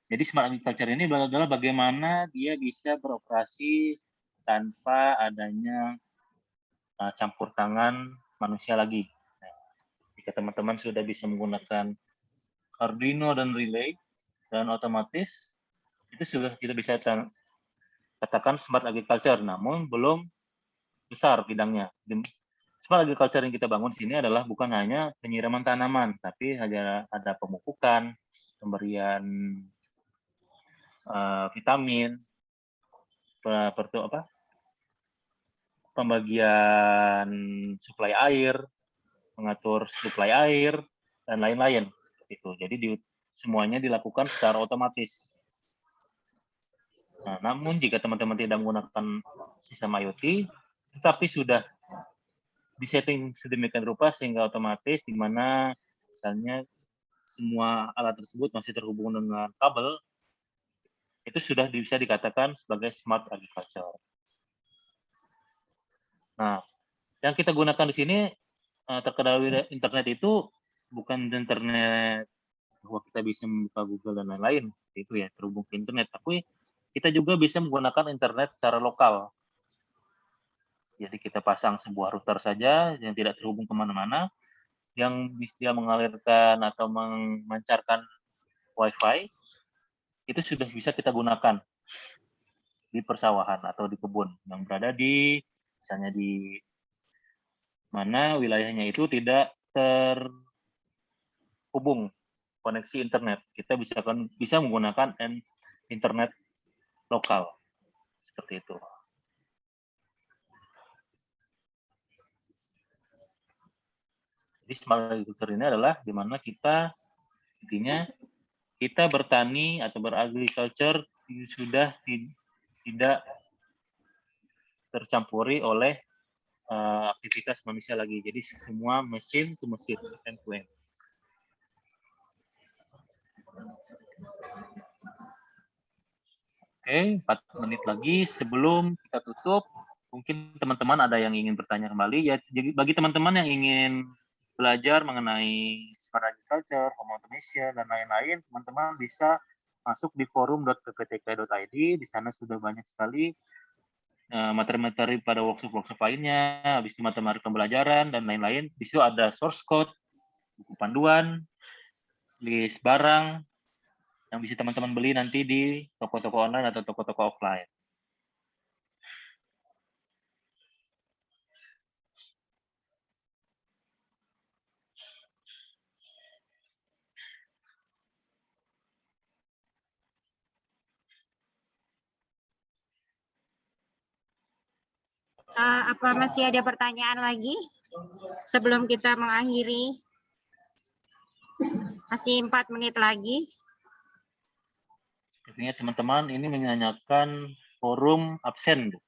Jadi smart agriculture ini adalah bagaimana dia bisa beroperasi tanpa adanya campur tangan manusia lagi. Nah, jika teman-teman sudah bisa menggunakan Arduino dan relay dan otomatis, itu sudah kita bisa katakan smart agriculture, namun belum besar bidangnya. Smart agriculture yang kita bangun di sini adalah bukan hanya penyiraman tanaman, tapi ada pemupukan, pemberian vitamin, pembagian suplai air, mengatur suplai air, dan lain-lain. Jadi semuanya dilakukan secara otomatis. Nah, namun jika teman-teman tidak menggunakan sistem IoT, tetapi sudah disetting sedemikian rupa sehingga otomatis di mana misalnya semua alat tersebut masih terhubung dengan kabel, itu sudah bisa dikatakan sebagai smart agriculture. Nah, yang kita gunakan di sini terkendali internet itu bukan internet bahwa kita bisa membuka Google dan lain-lain, itu ya terhubung ke internet, tapi kita juga bisa menggunakan internet secara lokal. Jadi kita pasang sebuah router saja yang tidak terhubung kemana-mana, yang bisa mengalirkan atau memancarkan Wi-Fi, itu sudah bisa kita gunakan di persawahan atau di kebun yang berada di misalnya di mana wilayahnya itu tidak terhubung koneksi internet. Kita bisa menggunakan internet lokal seperti itu. Jadi smart agriculture ini adalah di mana kita intinya kita bertani atau beragriculture sudah tidak tercampuri oleh aktivitas manusia lagi. Jadi semua mesin to mesin, end to end. Oke, 4 menit lagi sebelum kita tutup. Mungkin teman-teman ada yang ingin bertanya kembali. Ya, jadi bagi teman-teman yang ingin belajar mengenai smart agriculture, home automation, dan lain-lain, teman-teman bisa masuk di forum.pptk.id. Di sana sudah banyak sekali materi-materi pada workshop-workshop lainnya, habis itu materi pembelajaran, dan lain-lain. Di situ ada source code, buku panduan, list barang, yang bisa teman-teman beli nanti di toko-toko online atau toko-toko offline. Apa masih ada pertanyaan lagi sebelum kita mengakhiri? Masih 4 menit lagi. Sepertinya teman-teman ini menanyakan forum absen, Bu.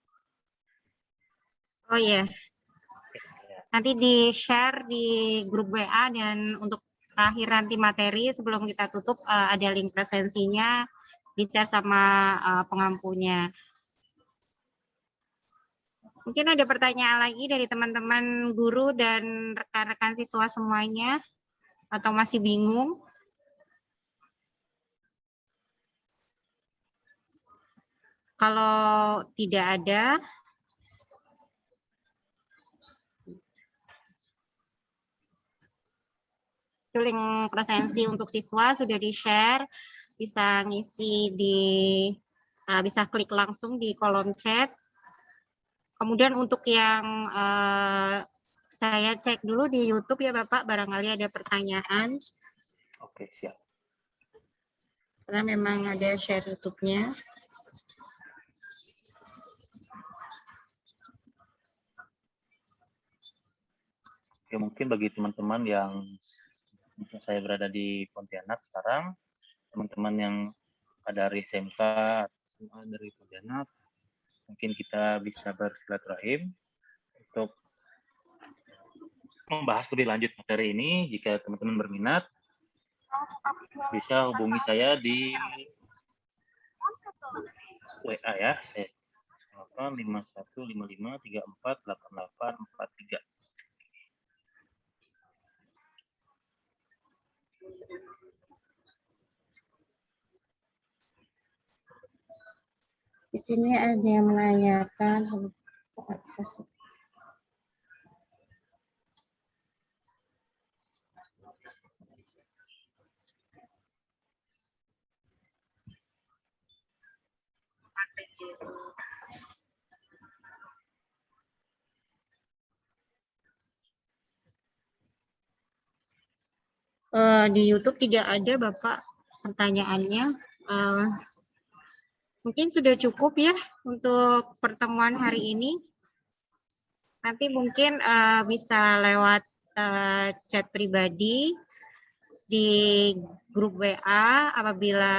Oh iya. Nanti di-share di grup WA dan untuk terakhir nanti materi sebelum kita tutup ada link presensinya di-share sama pengampunya. Mungkin ada pertanyaan lagi dari teman-teman guru dan rekan-rekan siswa semuanya atau masih bingung? Kalau tidak ada, link presensi untuk siswa sudah di-share, bisa ngisi bisa klik langsung di kolom chat. Kemudian untuk yang saya cek dulu di YouTube ya Bapak, barangkali ada pertanyaan. Oke, siap. Karena memang ada share YouTube-nya. Oke, mungkin bagi teman-teman yang saya berada di Pontianak sekarang, teman-teman yang ada dari SMK SMA dari Pontianak, mungkin kita bisa bersilaturahim untuk membahas lebih lanjut materi ini. Jika teman-teman berminat, bisa hubungi saya di WA ya, saya 5155348843. Di sini ada yang menanyakan di YouTube tidak ada Bapak pertanyaannya. Mungkin sudah cukup ya untuk pertemuan hari ini. Nanti mungkin bisa lewat chat pribadi di grup WA apabila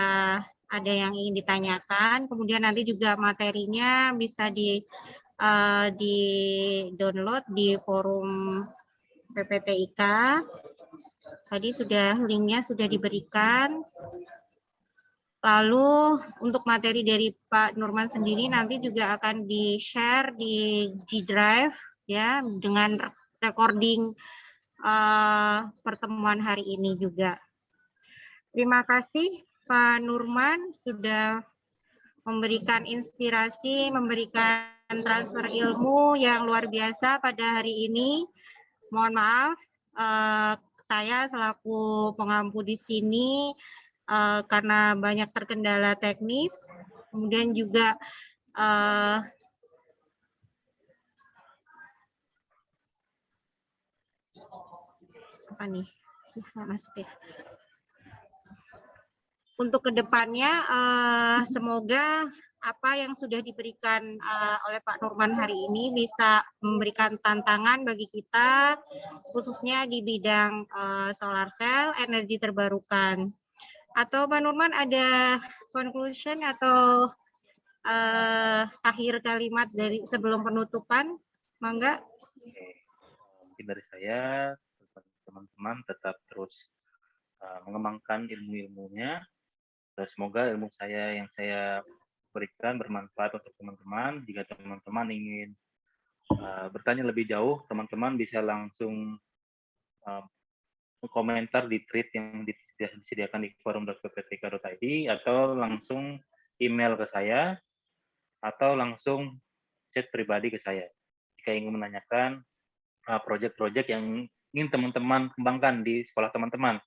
ada yang ingin ditanyakan. Kemudian nanti juga materinya bisa di download di forum PPTIK. Tadi linknya sudah diberikan. Lalu untuk materi dari Pak Nurman sendiri nanti juga akan di-share di G Drive ya dengan recording pertemuan hari ini juga. Terima kasih Pak Nurman sudah memberikan inspirasi, memberikan transfer ilmu yang luar biasa pada hari ini. Mohon maaf, saya selaku pengampu di sini karena banyak terkendala teknis, kemudian juga apa nih? Masuk ya. Untuk kedepannya, semoga apa yang sudah diberikan oleh Pak Nurman hari ini bisa memberikan tantangan bagi kita, khususnya di bidang solar cell, energi terbarukan. Atau Pak Nurman ada conclusion atau akhir kalimat dari sebelum penutupan, mangga? Mungkin dari saya, teman-teman tetap terus mengembangkan ilmu-ilmunya. Dan semoga ilmu saya yang saya berikan bermanfaat untuk teman-teman. Jika teman-teman ingin bertanya lebih jauh, teman-teman bisa langsung komentar di thread yang disediakan di forum.pptk.id atau langsung email ke saya atau langsung chat pribadi ke saya jika ingin menanyakan proyek-proyek yang ingin teman-teman kembangkan di sekolah teman-teman,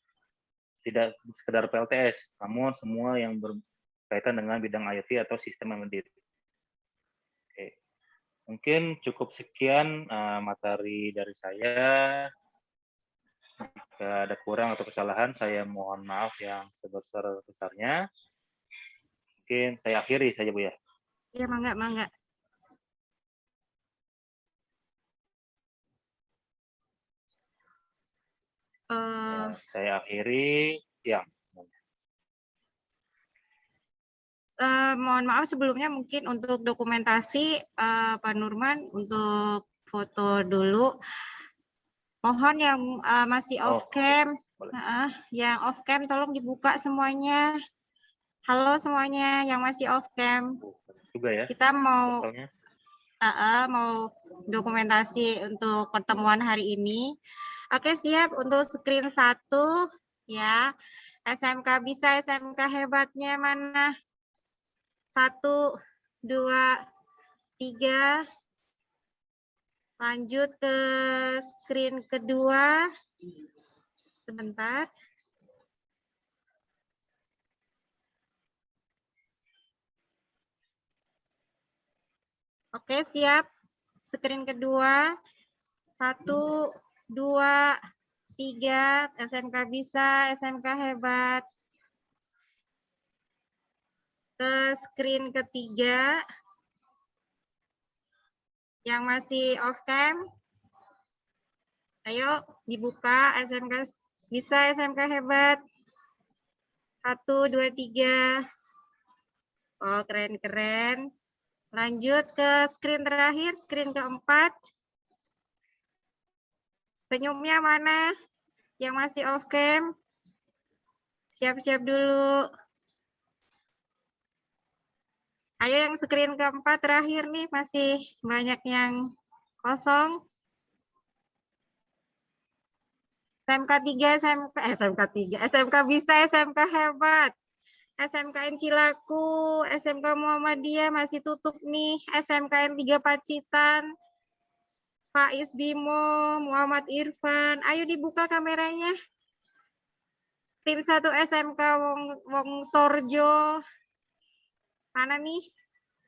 tidak sekedar PLTS, namun semua yang berkaitan dengan bidang IoT atau sistem embedded. Oke. Mungkin cukup sekian materi dari saya. Jika ada kurang atau kesalahan, saya mohon maaf yang sebesar-besarnya. Mungkin saya akhiri saja, Bu ya. Ya, mangga. Saya akhiri, ya. Mohon maaf sebelumnya mungkin untuk dokumentasi Pak Nurman untuk foto dulu. Mohon yang masih off cam, yang off cam tolong dibuka semuanya. Halo semuanya yang masih off cam. Juga ya. Kita mau dokumentasi untuk pertemuan hari ini. Oke, siap untuk screen 1 ya. SMK bisa, SMK hebatnya mana? 1, 2, 3. Lanjut ke screen kedua. sebentar. Oke, siap. Screen kedua. 1, 2, 3. SMK bisa, SMK hebat. Ke screen ketiga. Yang masih off cam. Ayo dibuka, SMK bisa, SMK hebat. 1, 2, 3. Oh, keren-keren. Lanjut ke screen terakhir, screen keempat. Senyumnya mana? Yang masih off cam? Siap-siap dulu. Ayo yang screen keempat terakhir nih, masih banyak yang kosong. SMK 3, SMK 3, SMK bisa, SMK hebat. SMKN Cilaku, SMK Muhammadiyah masih tutup nih. SMKN 3 Pacitan, Faiz Bimo, Muhammad Irfan. Ayo dibuka kameranya. Tim 1 SMK Wong Sorjo. Mana nih?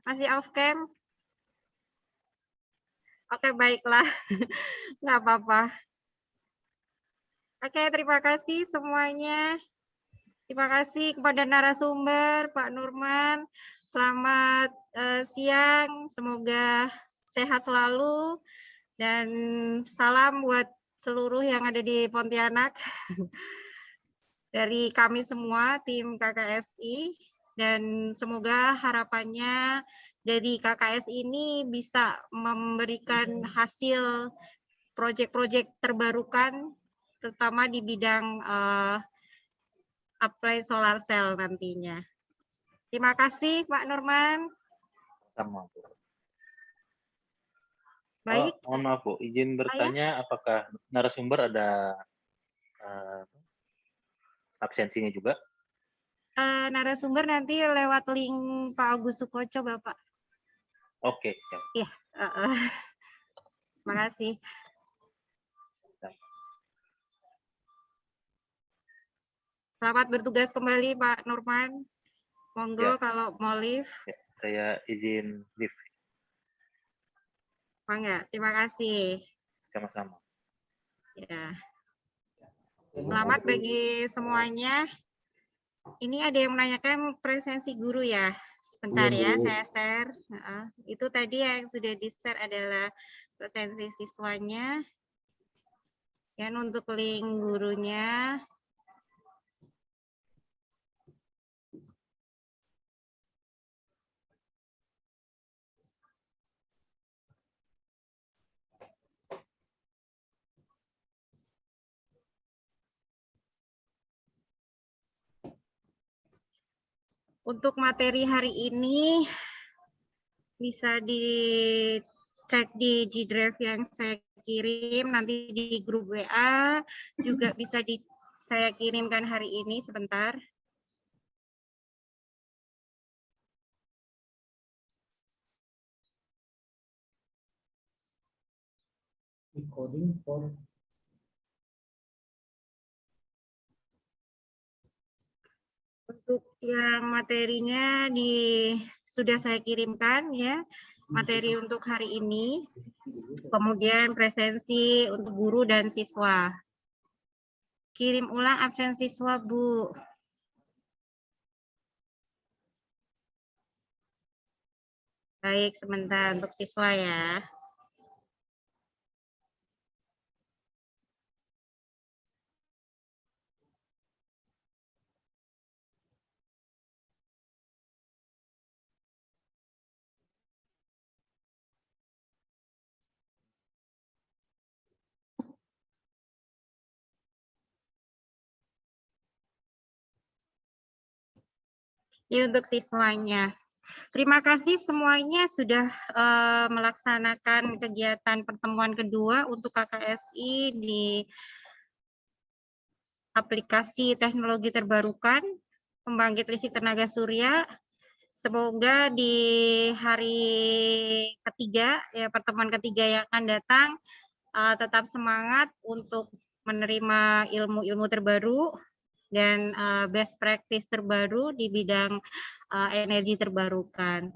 Masih off cam? Oke, baiklah. Nggak apa-apa. Oke, terima kasih semuanya. Terima kasih kepada narasumber, Pak Nurman. Selamat siang, semoga sehat selalu. Dan salam buat seluruh yang ada di Pontianak. Dari kami semua, tim KKSI. Dan semoga harapannya dari KKSI ini bisa memberikan hasil proyek-proyek terbarukan, terutama di bidang apply solar cell nantinya. Terima kasih Pak Nurman. Sama Bu. Baik. Mohon maaf Bu, izin bertanya apakah narasumber ada absensinya juga? Narasumber nanti lewat link Pak Agus Sukoco, Bapak. Oke, siap. Iya. Terima kasih. Selamat bertugas kembali Pak Nurman. Monggo Ya. kalau mau live. Ya, saya izin live. Enggak, terima kasih. Sama-sama. Ya. Selamat bagi semuanya. Ini ada yang menanyakan presensi guru ya. Sebentar ya, saya share. Itu tadi yang sudah di-share adalah presensi siswanya. Dan untuk link gurunya. Untuk materi hari ini bisa dicek di G Drive yang saya kirim, nanti di grup WA juga bisa saya kirimkan hari ini sebentar. Recording for Untuk yang materinya sudah saya kirimkan ya, materi untuk hari ini. Kemudian presensi untuk guru dan siswa. Kirim ulang absen siswa, Bu. Baik, sebentar untuk siswa ya. Ini untuk siswanya. Terima kasih semuanya sudah melaksanakan kegiatan pertemuan kedua untuk KKSI di aplikasi teknologi terbarukan pembangkit listrik tenaga surya. Semoga di hari ketiga, ya pertemuan ketiga yang akan datang, tetap semangat untuk menerima ilmu-ilmu terbaru dan best practice terbaru di bidang energi terbarukan.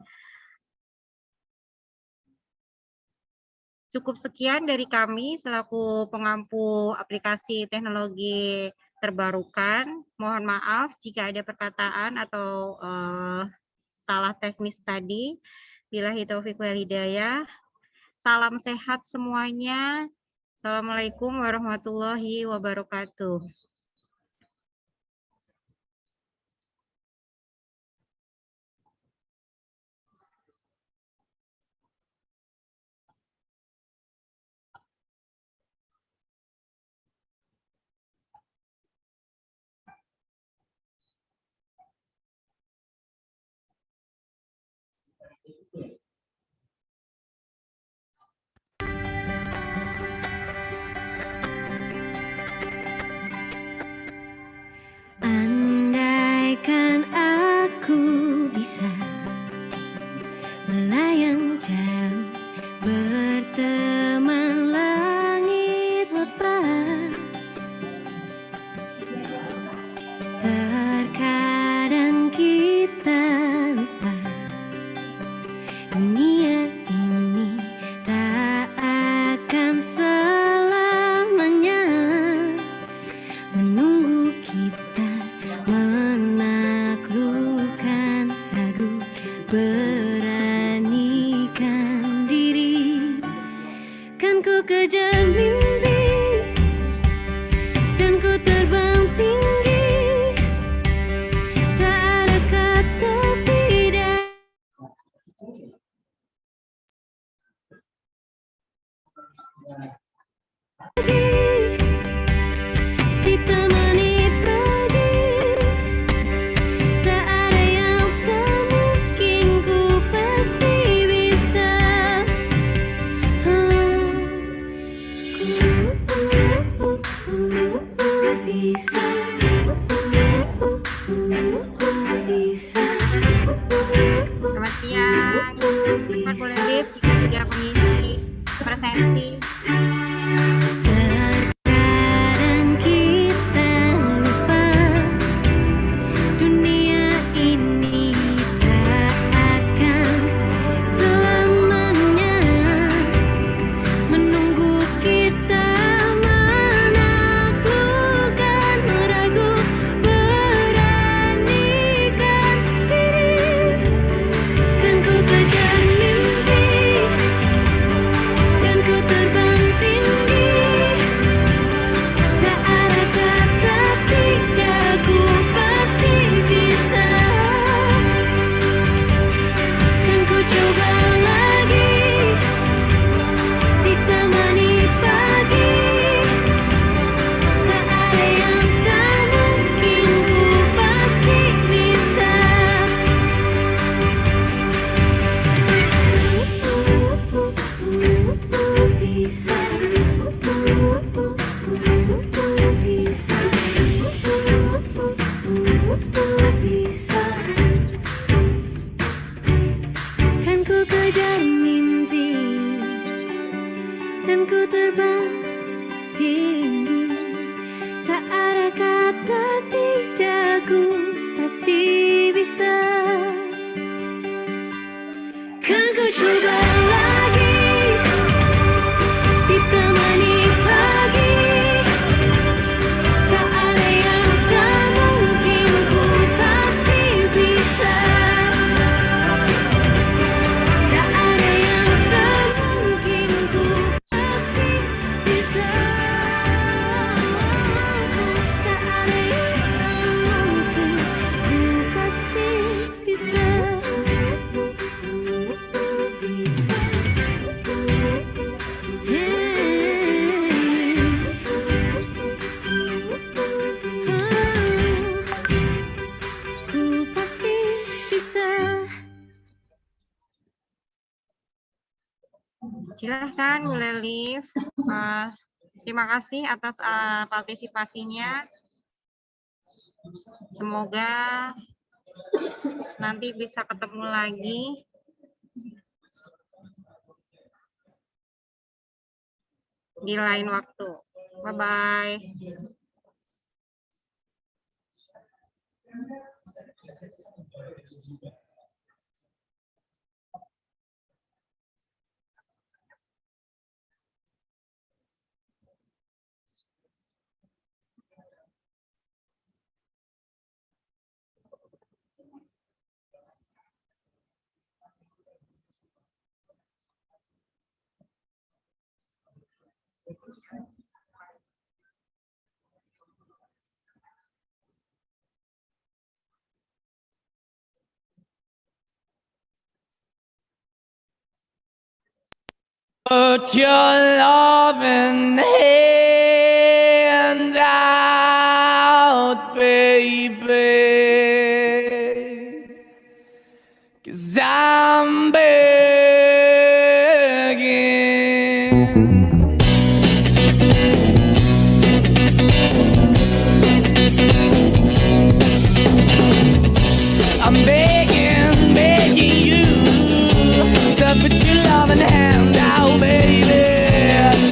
Cukup sekian dari kami selaku pengampu aplikasi teknologi terbarukan. Mohon maaf jika ada perkataan atau salah teknis tadi. Billahi taufiq wal hidayah. Salam sehat semuanya. Assalamualaikum warahmatullahi wabarakatuh. Andaikan aku bisa melayang jauh, berteman langit lepas. Terkadang kita lupa dunia ini tak akan selamanya menunggu kita menaklukkan ragu, beranikan diri. Kan ku kejar mimpi dan ku terbang tinggi, tak ada kata tidak. Ditemani pergi, tak ada yang tak mungkin, ku pasti bisa. Bisa, bisa. Selamat siang. Pak boleh live jika sudah mengisi presensi. Terkadang kita lupa dunia ini tak akan selamanya menunggu kita menaklukkan ragu, beranikan diri. Kan ku kejar mimpi dan ku terbang tinggi, tak ada kata tidak, ku pasti bisa. Kan ku coba lagi, ditemani pagi, tak ada yang tak mungkin, ku pasti bisa. Bisa, bisa. Kan ku kejar mimpi dan ku terbang tinggi, tak ada kata tidak, ku pasti bisa. Kan ku coba lagi, ditemani pagi, tak ada yang tak mungkin, ku pasti bisa. Tak ada yang tak mungkin, ku pasti bisa. Tak ada yang tak mungkin, ku pasti bisa. Ku pasti bisa. Silahkan boleh live. Terima kasih atas partisipasinya. Semoga nanti bisa ketemu lagi. Di lain waktu. Bye-bye. Put your loving hand out, baby, 'cause I'm begging. I'm begging, begging you to put your loving hand out, baby.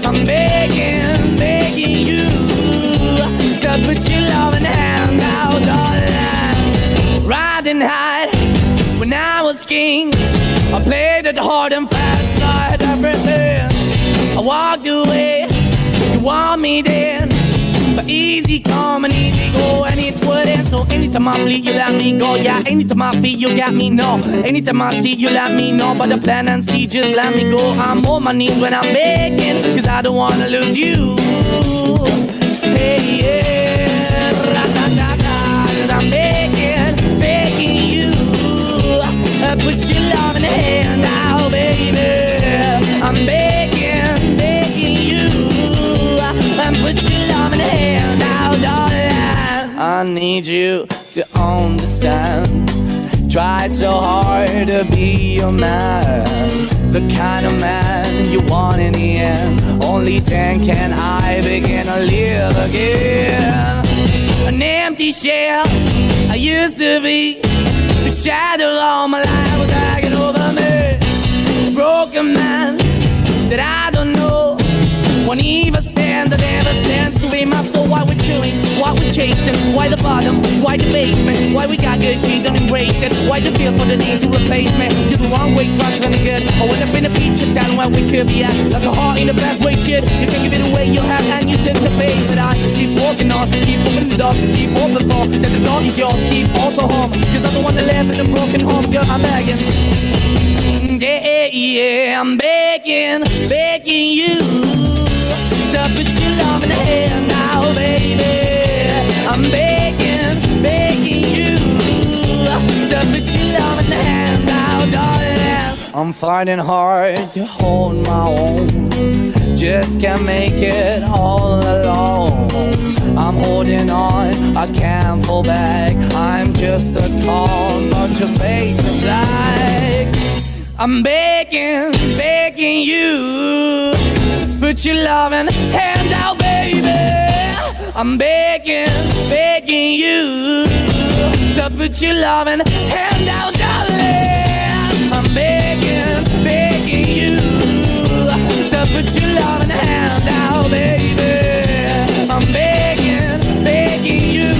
I'm begging, begging you to put your loving hand out, darling. Riding high when I was king, I played it hard and fast, 'cause I had everything. I walked away, you want me then, but easy come and easy go, and it wouldn't. So anytime I bleed, you let me go. Yeah, anytime I feel, you got me, no. Anytime I see, you let me know. But the plan and see, just let me go. I'm on my knees when I'm begging, 'cause I don't wanna lose you. Hey, yeah, ra-da-da-da. 'Cause I'm begging, begging you, put your love in the hand out, baby. I'm begging, begging you, and put your love in the hand out, darling. I need you to understand. Try so hard to be your man, the kind of man you want in the end. Only then can I begin to live again. An empty shell I used to be, the shadow all my life was hanging over me. A broken man that I don't know, won't even stand, I never stand to be my soul. Why we're chewing, why we're chasing, why the bottom, why the basement, why we got good shit, don't embrace it, why the feel for the need to replace me. You're the wrong way, trying to good. I went up in a feature town where we could be at, like a heart in the best way, shit. You can give it away, you have, and you take the bait. But I keep walking on, keep opening the door, keep open for, that the door is yours, keep also home, 'cause I'm the one that live in a broken home, girl, I'm begging. Yeah, yeah, I'm begging, begging you to put your love in the hand now, baby. I'm begging, begging you to put your love in the hand now, darling. I'm finding hard to hold my own, just can't make it all alone. I'm holding on, I can't fall back, I'm just a call, but your face is black. I'm begging, begging you, put your loving hand out, baby. I'm begging, begging you to put your loving hand out, darling. I'm begging, begging you to put your loving hand out, baby. I'm begging, begging you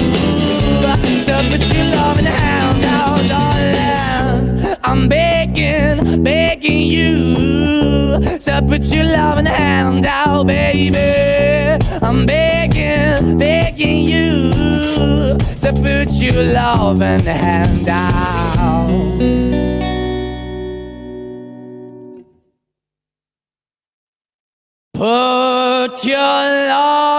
to put your loving hand out, darling. I'm begging, begging you to put your loving hand out, baby. I'm begging, begging you to put your loving hand out. Put your love